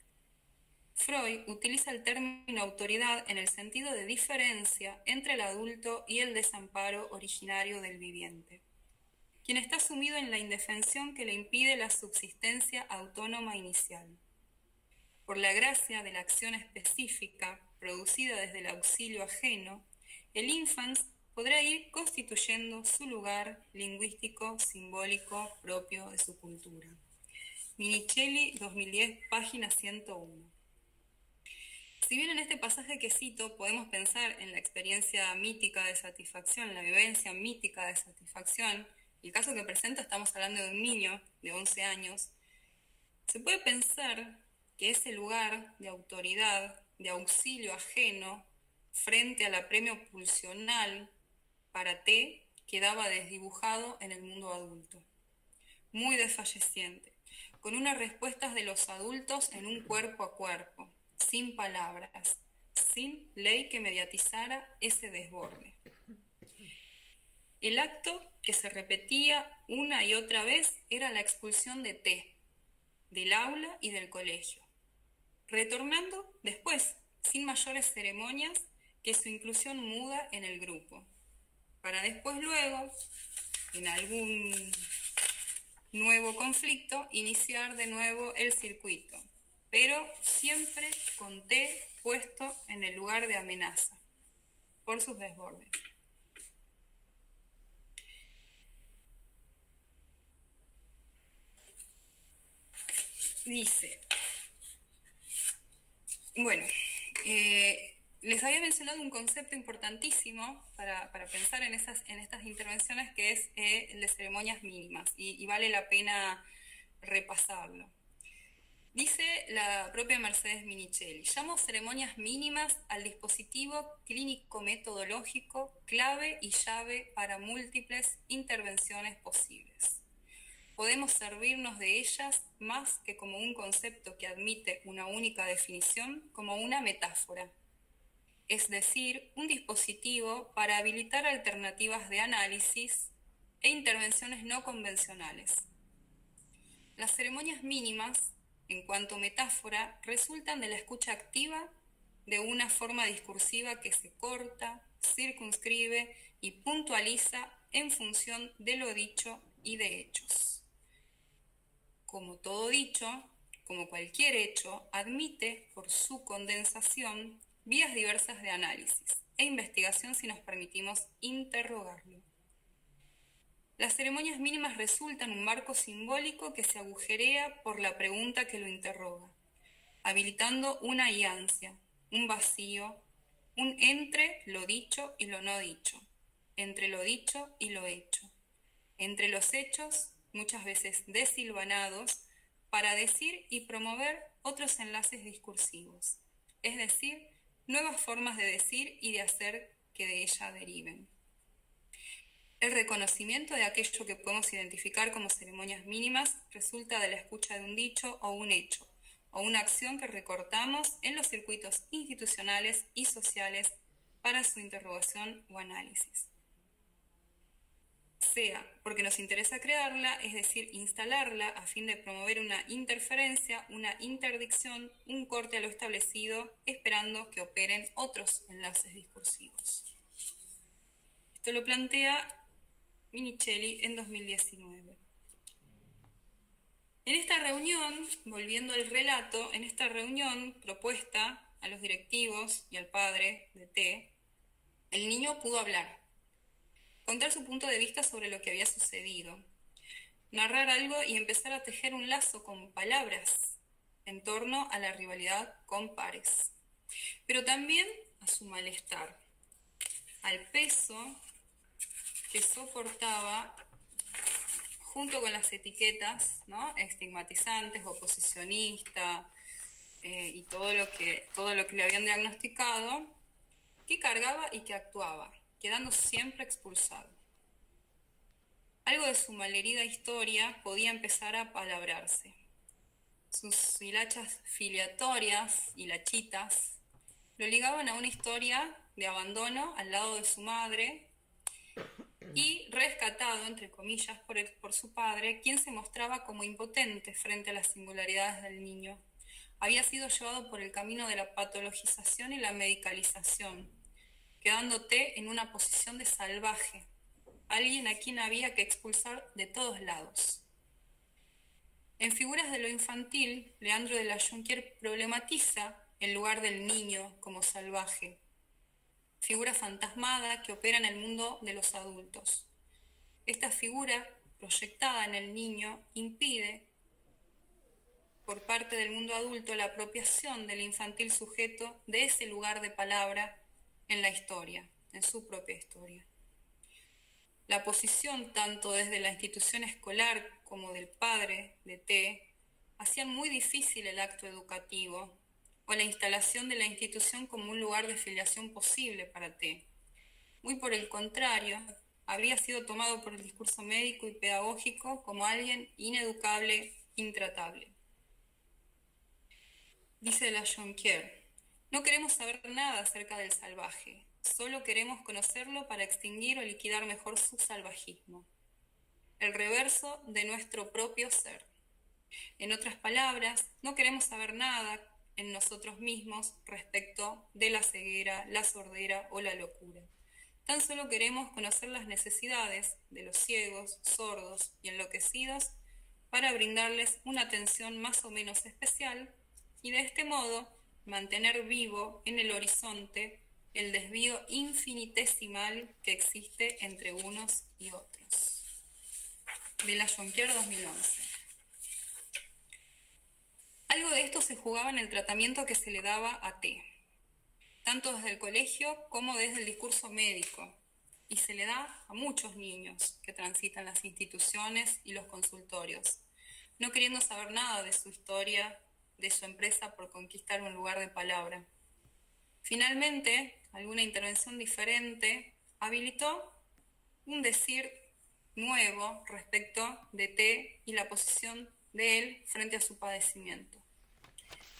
Freud utiliza el término autoridad en el sentido de diferencia entre el adulto y el desamparo originario del viviente, quien está sumido en la indefensión que le impide la subsistencia autónoma inicial. Por la gracia de la acción específica producida desde el auxilio ajeno, el infans podrá ir constituyendo su lugar lingüístico simbólico propio de su cultura. Minichelli, 2010, página 101. Si bien en este pasaje que cito podemos pensar en la experiencia mítica de satisfacción, la vivencia mítica de satisfacción, el caso que presento estamos hablando de un niño de 11 años, se puede pensar que ese lugar de autoridad, de auxilio ajeno, frente al apremio pulsional para T, quedaba desdibujado en el mundo adulto, muy desfalleciente, con unas respuestas de los adultos en un cuerpo a cuerpo, sin palabras, sin ley que mediatizara ese desborde. El acto que se repetía una y otra vez era la expulsión de T, del aula y del colegio, retornando después, sin mayores ceremonias, que su inclusión muda en el grupo, para después luego, en algún nuevo conflicto, iniciar de nuevo el circuito, pero siempre con T puesto en el lugar de amenaza, por sus desbordes. Dice, bueno, les había mencionado un concepto importantísimo para pensar en estas intervenciones, que es el de ceremonias mínimas, y vale la pena repasarlo. Dice la propia Mercedes Minichelli: llamo ceremonias mínimas al dispositivo clínico-metodológico clave y llave para múltiples intervenciones posibles. Podemos servirnos de ellas más que como un concepto que admite una única definición, como una metáfora, es decir, un dispositivo para habilitar alternativas de análisis e intervenciones no convencionales. Las ceremonias mínimas, en cuanto metáfora, resultan de la escucha activa de una forma discursiva que se corta, circunscribe y puntualiza en función de lo dicho y de hechos. Como todo dicho, como cualquier hecho, admite por su condensación vías diversas de análisis e investigación si nos permitimos interrogarlo. Las ceremonias mínimas resultan un marco simbólico que se agujerea por la pregunta que lo interroga, habilitando una hiancia, un vacío, un entre lo dicho y lo no dicho, entre lo dicho y lo hecho, entre los hechos, muchas veces desilvanados, para decir y promover otros enlaces discursivos, es decir, nuevas formas de decir y de hacer que de ella deriven. El reconocimiento de aquello que podemos identificar como ceremonias mínimas resulta de la escucha de un dicho o un hecho, o una acción que recortamos en los circuitos institucionales y sociales para su interrogación o análisis. sea porque nos interesa crearla, es decir, instalarla a fin de promover una interferencia, una interdicción, un corte a lo establecido, esperando que operen otros enlaces discursivos. Esto lo plantea Minichelli en 2019. En esta reunión, volviendo al relato, en esta reunión propuesta a los directivos y al padre de T, el niño pudo hablar, contar su punto de vista sobre lo que había sucedido, narrar algo y empezar a tejer un lazo con palabras en torno a la rivalidad con pares, pero también a su malestar, al peso que soportaba junto con las etiquetas, ¿no?, estigmatizantes, oposicionista y todo lo que le habían diagnosticado, que cargaba y que actuaba, quedando siempre expulsado. Algo de su malherida historia podía empezar a palabrarse. Sus hilachas filiatorias, hilachitas, lo ligaban a una historia de abandono al lado de su madre y rescatado, entre comillas, por su padre, quien se mostraba como impotente frente a las singularidades del niño. Había sido llevado por el camino de la patologización y la medicalización, quedándote en una posición de salvaje, alguien a quien había que expulsar de todos lados. En Figuras de lo infantil, Leandro de la Jonquière problematiza el lugar del niño como salvaje, figura fantasmada que opera en el mundo de los adultos. Esta figura, proyectada en el niño, impide, por parte del mundo adulto, la apropiación del infantil sujeto de ese lugar de palabra en la historia, en su propia historia. La posición, tanto desde la institución escolar como del padre de T, hacían muy difícil el acto educativo o la instalación de la institución como un lugar de filiación posible para T. Muy por el contrario, habría sido tomado por el discurso médico y pedagógico como alguien ineducable, intratable. Dice la Jonquière: no queremos saber nada acerca del salvaje, solo queremos conocerlo para extinguir o liquidar mejor su salvajismo, el reverso de nuestro propio ser. En otras palabras, no queremos saber nada en nosotros mismos respecto de la ceguera, la sordera o la locura. Tan solo queremos conocer las necesidades de los ciegos, sordos y enloquecidos para brindarles una atención más o menos especial y de este modo mantener vivo en el horizonte el desvío infinitesimal que existe entre unos y otros. De la Jonquière, 2011. Algo de esto se jugaba en el tratamiento que se le daba a T, tanto desde el colegio como desde el discurso médico, y se le da a muchos niños que transitan las instituciones y los consultorios, no queriendo saber nada de su historia, de su empresa por conquistar un lugar de palabra. Finalmente, alguna intervención diferente habilitó un decir nuevo respecto de T y la posición de él frente a su padecimiento.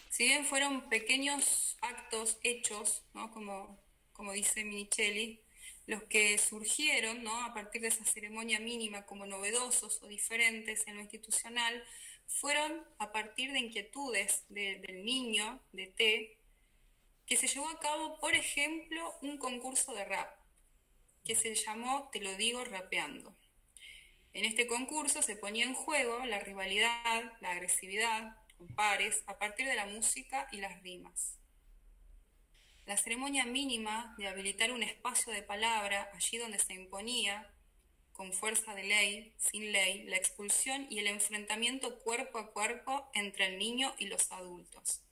Si bien fueron pequeños actos, hechos, ¿no?, como dice Minichelli, los que surgieron, ¿no?, a partir de esa ceremonia mínima como novedosos o diferentes en lo institucional, fueron a partir de inquietudes del niño, de T, que se llevó a cabo, por ejemplo, un concurso de rap, que se llamó Te lo digo rapeando. En este concurso se ponía en juego la rivalidad, la agresividad con pares a partir de la música y las rimas. La ceremonia mínima de habilitar un espacio de palabra allí donde se imponía, con fuerza de ley, sin ley, la expulsión y el enfrentamiento cuerpo a cuerpo entre el niño y los adultos.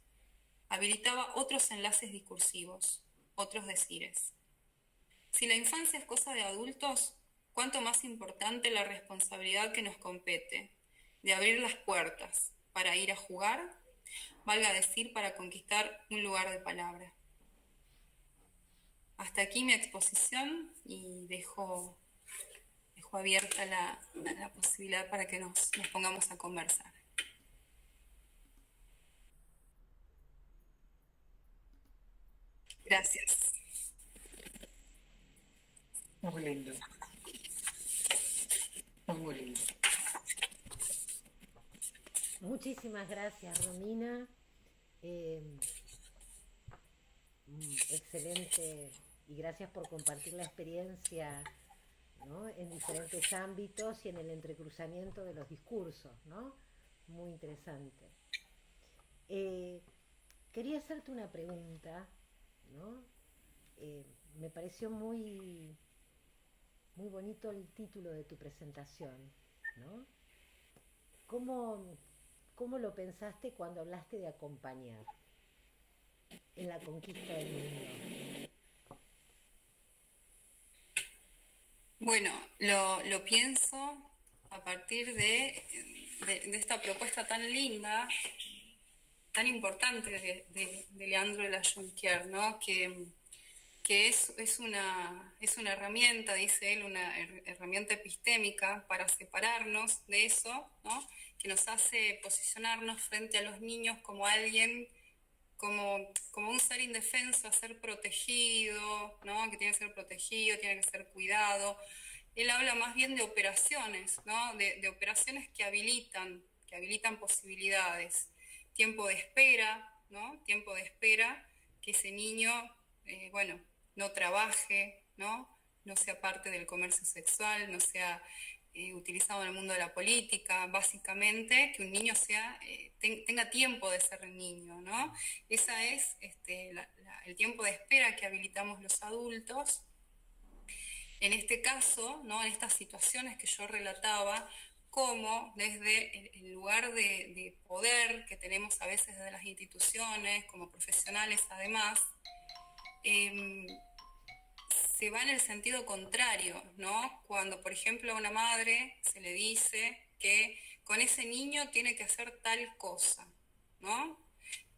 Habilitaba otros enlaces discursivos, otros decires. Si la infancia es cosa de adultos, cuánto más importante la responsabilidad que nos compete, de abrir las puertas para ir a jugar, valga decir, para conquistar un lugar de palabra. Hasta aquí mi exposición y dejo abierta la posibilidad para que nos pongamos a conversar. Gracias. Muy lindo. Muy lindo. Muchísimas gracias, Romina. Eh, Excelente y gracias por compartir la experiencia, ¿no? En diferentes ámbitos y en el entrecruzamiento de los discursos, ¿no? Muy interesante. Eh, Quería hacerte una pregunta, ¿no? Me pareció muy bonito el título de tu presentación, ¿no? ¿Cómo, ¿Cómo lo pensaste cuando hablaste de acompañar en la conquista del mundo? Bueno, lo pienso a partir de esta propuesta tan linda, tan importante de Leandro de la Jonquière, ¿no? Que es una herramienta, dice él, una herramienta epistémica para separarnos de eso, ¿no? Que nos hace posicionarnos frente a los niños como alguien, como un ser indefenso a ser protegido, ¿no? Que tiene que ser protegido, tiene que ser cuidado. Él habla más bien de operaciones, ¿no? De operaciones que habilitan posibilidades. Tiempo de espera, ¿no? Tiempo de espera, que ese niño, bueno, no trabaje, ¿no? No sea parte del comercio sexual, no sea utilizado en el mundo de la política, básicamente que un niño tenga tiempo de ser niño, ¿no? Ese es el tiempo de espera que habilitamos los adultos. En este caso, ¿no? En estas situaciones que yo relataba, como desde el lugar de poder que tenemos a veces desde las instituciones, como profesionales además, eh, se va en el sentido contrario, ¿no? Cuando, por ejemplo, a una madre se le dice que con ese niño tiene que hacer tal cosa, ¿no?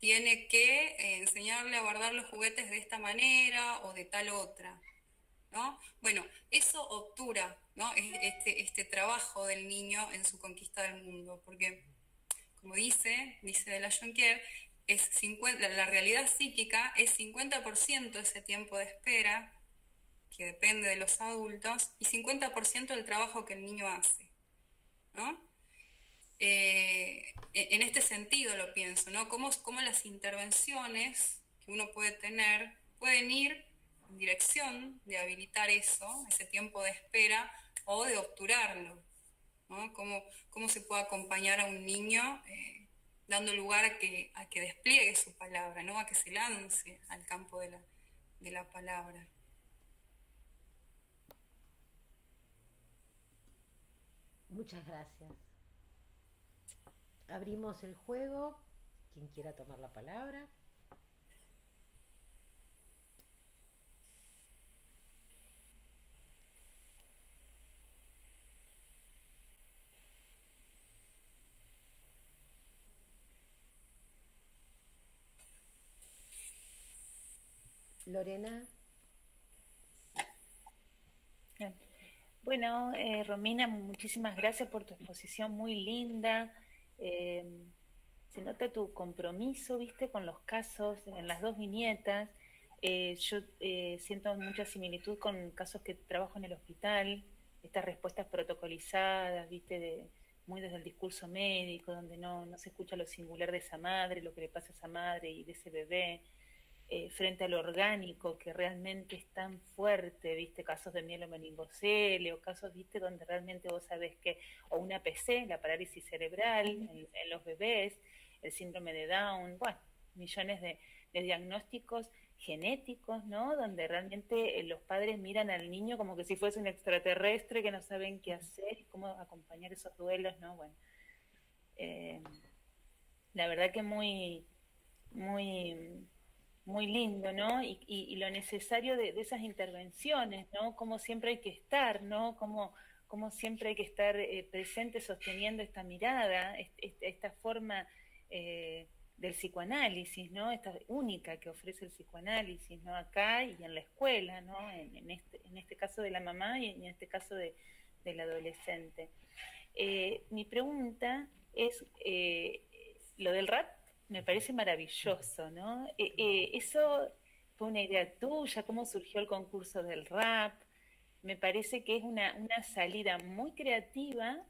Tiene que enseñarle a guardar los juguetes de esta manera o de tal otra, ¿no? Bueno, eso obtura, ¿no? Este trabajo del niño en su conquista del mundo, porque, como dice de la Jonquière, la realidad psíquica es 50% ese tiempo de espera, que depende de los adultos, y 50% del trabajo que el niño hace, ¿no? En este sentido lo pienso, ¿no? Cómo las intervenciones que uno puede tener pueden ir en dirección de habilitar eso, ese tiempo de espera, o de obturarlo, ¿no? Cómo se puede acompañar a un niño dando lugar a que despliegue su palabra, ¿no? A que se lance al campo de la palabra. Muchas gracias. Abrimos el juego. Quien quiera tomar la palabra. Lorena. Bien. Bueno, Romina, muchísimas gracias por tu exposición muy linda. Eh, Se nota tu compromiso, viste, con los casos en las dos viñetas. Yo siento mucha similitud con casos que trabajo en el hospital, estas respuestas protocolizadas, viste, muy desde el discurso médico, donde no se escucha lo singular de esa madre, lo que le pasa a esa madre y de ese bebé frente a lo orgánico, que realmente es tan fuerte, viste, casos de mielomeningocele o casos, viste, donde realmente vos sabés que, o una PC, la parálisis cerebral en los bebés, el síndrome de Down, bueno, millones de diagnósticos genéticos, ¿no? Donde realmente los padres miran al niño como que si fuese un extraterrestre que no saben qué hacer y cómo acompañar esos duelos, ¿no? Bueno, eh, la verdad que muy, muy lindo, ¿no? Y lo necesario de esas intervenciones, ¿no? Como siempre hay que estar, ¿no? Como siempre hay que estar presente sosteniendo esta mirada, esta forma del psicoanálisis, ¿no? Esta única que ofrece el psicoanálisis, ¿no? Acá y en la escuela, ¿no? En este caso de la mamá y en este caso del adolescente. Mi pregunta es, lo del rap me parece maravilloso, ¿no? ¿Eso fue una idea tuya? ¿Cómo surgió el concurso del rap? me parece que es una salida muy creativa,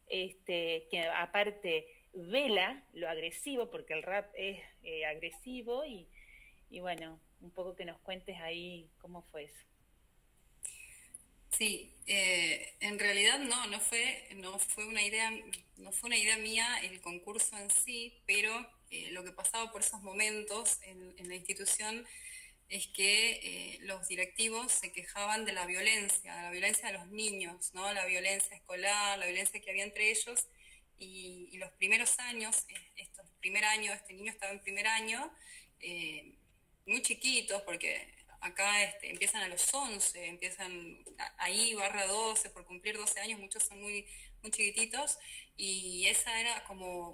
que aparte vela lo agresivo, porque el rap es agresivo, y bueno, un poco que nos cuentes ahí cómo fue eso. Sí, en realidad no fue una idea, no fue una idea mía el concurso en sí, pero lo que pasaba por esos momentos en la institución es que los directivos se quejaban de la violencia de los niños, ¿no? La violencia escolar, la violencia que había entre ellos, y los primeros años, este niño estaba en primer año, eh, muy chiquitos, porque acá empiezan a los 11, empiezan ahí /12, por cumplir 12 años, muchos son muy, muy chiquititos, y esa era como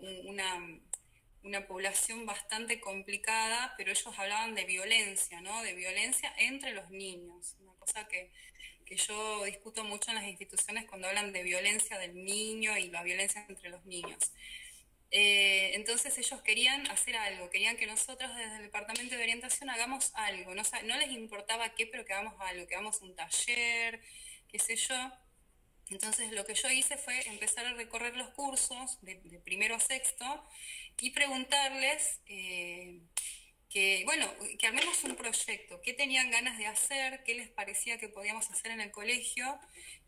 una población bastante complicada, pero ellos hablaban de violencia, ¿no? De violencia entre los niños, una cosa que yo discuto mucho en las instituciones cuando hablan de violencia del niño y la violencia entre los niños. Entonces ellos querían hacer algo, querían que nosotros desde el departamento de orientación hagamos algo, no les importaba qué, pero que hagamos algo, que hagamos un taller, qué sé yo. Entonces lo que yo hice fue empezar a recorrer los cursos de primero a sexto y preguntarles que armemos un proyecto, qué tenían ganas de hacer, qué les parecía que podíamos hacer en el colegio,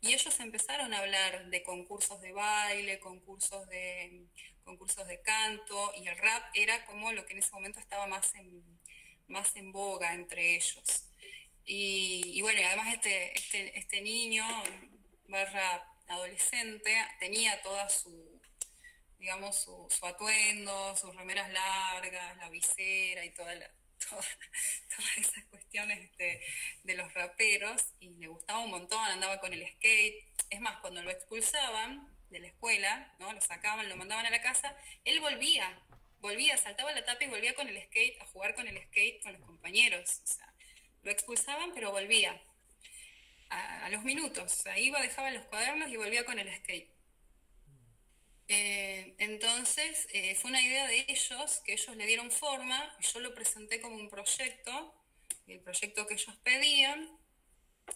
y ellos empezaron a hablar de concursos de baile, concursos de canto, y el rap era como lo que en ese momento estaba más en boga entre ellos. Y bueno, y además este niño barra adolescente tenía toda digamos, su atuendo, sus remeras largas, la visera y todas esas cuestiones de los raperos, y le gustaba un montón, andaba con el skate. Es más, cuando lo expulsaban de la escuela, ¿no? Lo sacaban, lo mandaban a la casa, él volvía, saltaba la tapa y volvía con el skate, a jugar con el skate con los compañeros. O sea, lo expulsaban, pero volvía a los minutos. O sea, iba, dejaba los cuadernos y volvía con el skate. Entonces, fue una idea de ellos, que ellos le dieron forma, yo lo presenté como un proyecto, el proyecto que ellos pedían,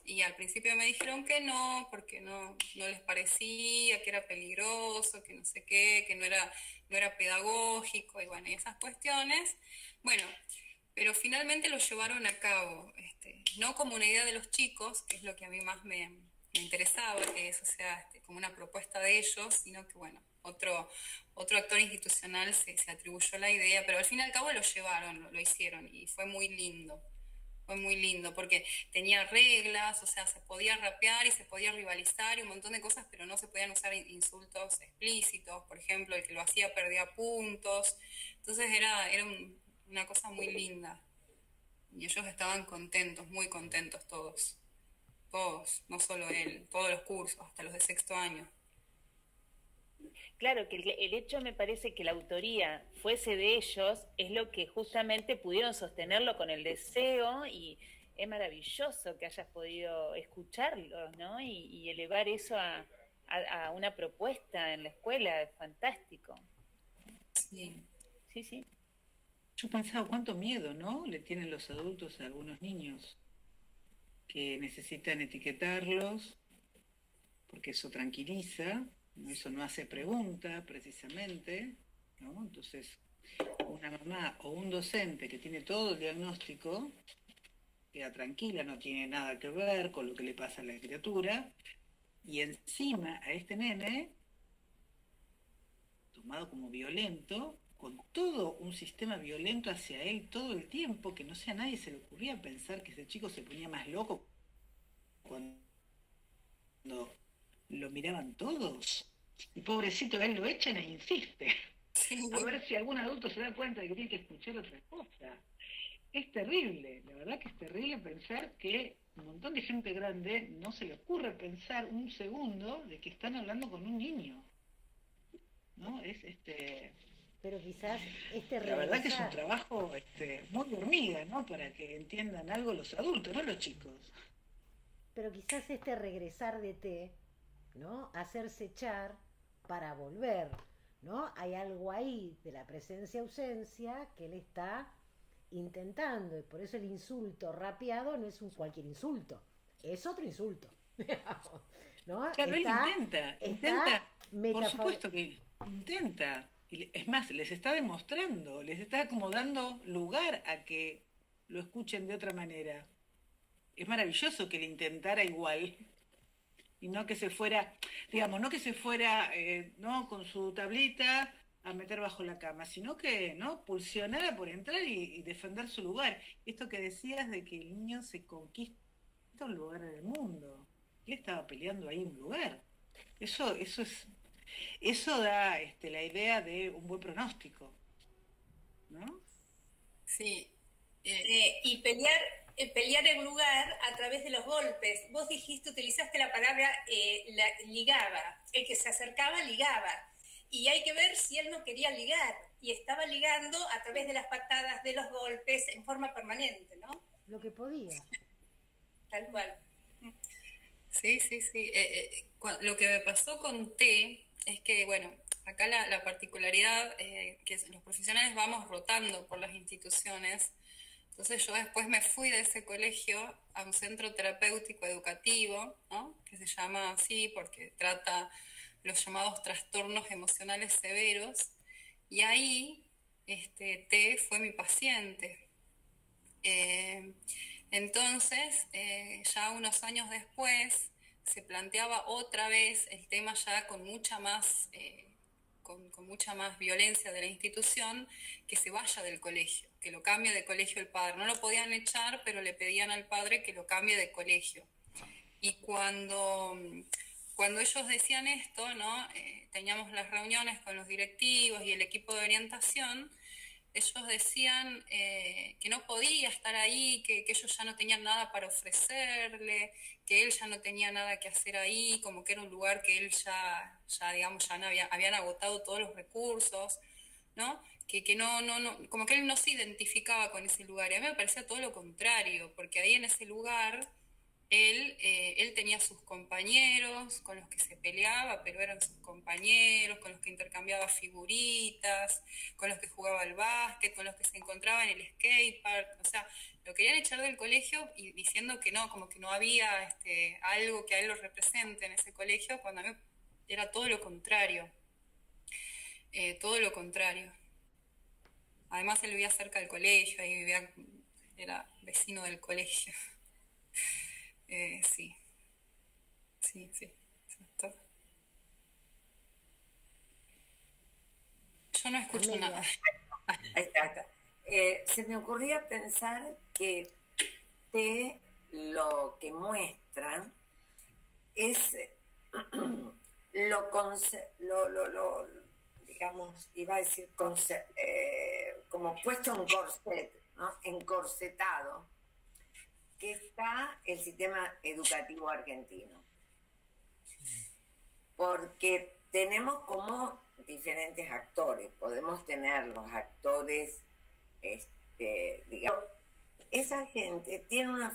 y al principio me dijeron que no, porque no les parecía, que era peligroso, que no sé qué, que no era pedagógico, y bueno, y esas cuestiones. Bueno, pero finalmente lo llevaron a cabo, no como una idea de los chicos, que es lo que a mí más me interesaba, que eso sea como una propuesta de ellos, sino que bueno, otro actor institucional se atribuyó la idea, pero al fin y al cabo lo llevaron, lo hicieron, y fue muy lindo. Fue muy lindo porque tenía reglas, o sea, se podía rapear y se podía rivalizar y un montón de cosas, pero no se podían usar insultos explícitos. Por ejemplo, el que lo hacía perdía puntos. Entonces era una cosa muy linda. Y ellos estaban contentos, muy contentos todos. Todos, no solo él, todos los cursos, hasta los de sexto año. Claro, que el hecho me parece que la autoría fuese de ellos es lo que justamente pudieron sostenerlo con el deseo, y es maravilloso que hayas podido escucharlos, ¿no? Y elevar eso a una propuesta en la escuela, es fantástico. Sí. Sí, sí. Yo pensaba cuánto miedo, ¿no? Le tienen los adultos a algunos niños que necesitan etiquetarlos, porque eso tranquiliza, ¿no? Eso no hace pregunta precisamente, ¿no? Entonces, una mamá o un docente que tiene todo el diagnóstico, queda tranquila, no tiene nada que ver con lo que le pasa a la criatura, y encima a este nene, tomado como violento, con todo un sistema violento hacia él todo el tiempo, que no sé, a nadie se le ocurría pensar que ese chico se ponía más loco cuando lo miraban todos. Y pobrecito, él lo echan e insiste. Sí. A ver si algún adulto se da cuenta de que tiene que escuchar otra cosa. Es terrible, la verdad que es terrible pensar que un montón de gente grande no se le ocurre pensar un segundo de que están hablando con un niño. ¿No? Pero quizás La verdad que es un regresar, trabajo muy de hormiga, ¿no? Para que entiendan algo los adultos, no los chicos. pero quizás regresar de té, ¿no? Hacerse echar para volver, ¿no? Hay algo ahí de la presencia-ausencia que él está intentando, y por eso el insulto rapeado no es un cualquier insulto, es otro insulto. ¿No? Claro, él intenta, Está por metafor- supuesto que intenta. Es más, les está demostrando, les está como dando lugar a que lo escuchen de otra manera. Es maravilloso que él intentara igual y no que se fuera, digamos, no que se fuera, no con su tablita a meter bajo la cama, sino que, ¿no? Pulsionara por entrar y defender su lugar. Esto que decías de que el niño se conquista un lugar en el mundo. Él estaba peleando ahí un lugar. Eso da la idea de un buen pronóstico, ¿no? Sí, Y pelear en lugar a través de los golpes. Vos dijiste, utilizaste la palabra ligaba. El que se acercaba ligaba. Y hay que ver si él no quería ligar. Y estaba ligando a través de las patadas, de los golpes, en forma permanente, ¿no? lo que podía. Tal cual. sí, sí, sí. Lo que me pasó con T es que, bueno, acá la particularidad que los profesionales vamos rotando por las instituciones. Entonces yo después me fui de ese colegio a un centro terapéutico educativo, ¿no? Que se llama así porque trata los llamados trastornos emocionales severos. Y ahí T fue mi paciente. Eh, entonces, ya unos años después, se planteaba otra vez el tema ya con mucha más, con mucha más violencia de la institución, que se vaya del colegio, que lo cambie de colegio el padre. No lo podían echar, pero le pedían al padre que lo cambie de colegio. Y cuando ellos decían esto, ¿no? Teníamos las reuniones con los directivos y el equipo de orientación, ellos decían que no podía estar ahí, que ellos ya no tenían nada para ofrecerle, que él ya no tenía nada que hacer ahí, como que era un lugar que él ya digamos, ya no habían agotado todos los recursos, ¿no? Que no, como que él no se identificaba con ese lugar. Y a mí me parecía todo lo contrario, porque ahí en ese lugar él tenía sus compañeros con los que se peleaba, pero eran sus compañeros, con los que intercambiaba figuritas, con los que jugaba al básquet, con los que se encontraba en el skatepark. O sea, lo querían echar del colegio y diciendo que no, como que no había algo que a él lo represente en ese colegio, cuando a mí era todo lo contrario. Todo lo contrario. Además él vivía cerca del colegio, ahí vivía, era vecino del colegio. Sí, sí, sí. Exacto. Yo no escucho Amelia. nada. Ahí está. Se me ocurría pensar que lo que muestra es digamos, iba a decir, como puesto en corset, ¿no? Encorsetado, que está el sistema educativo argentino. Porque tenemos como diferentes actores, podemos tener los actores, digamos, esa gente tiene una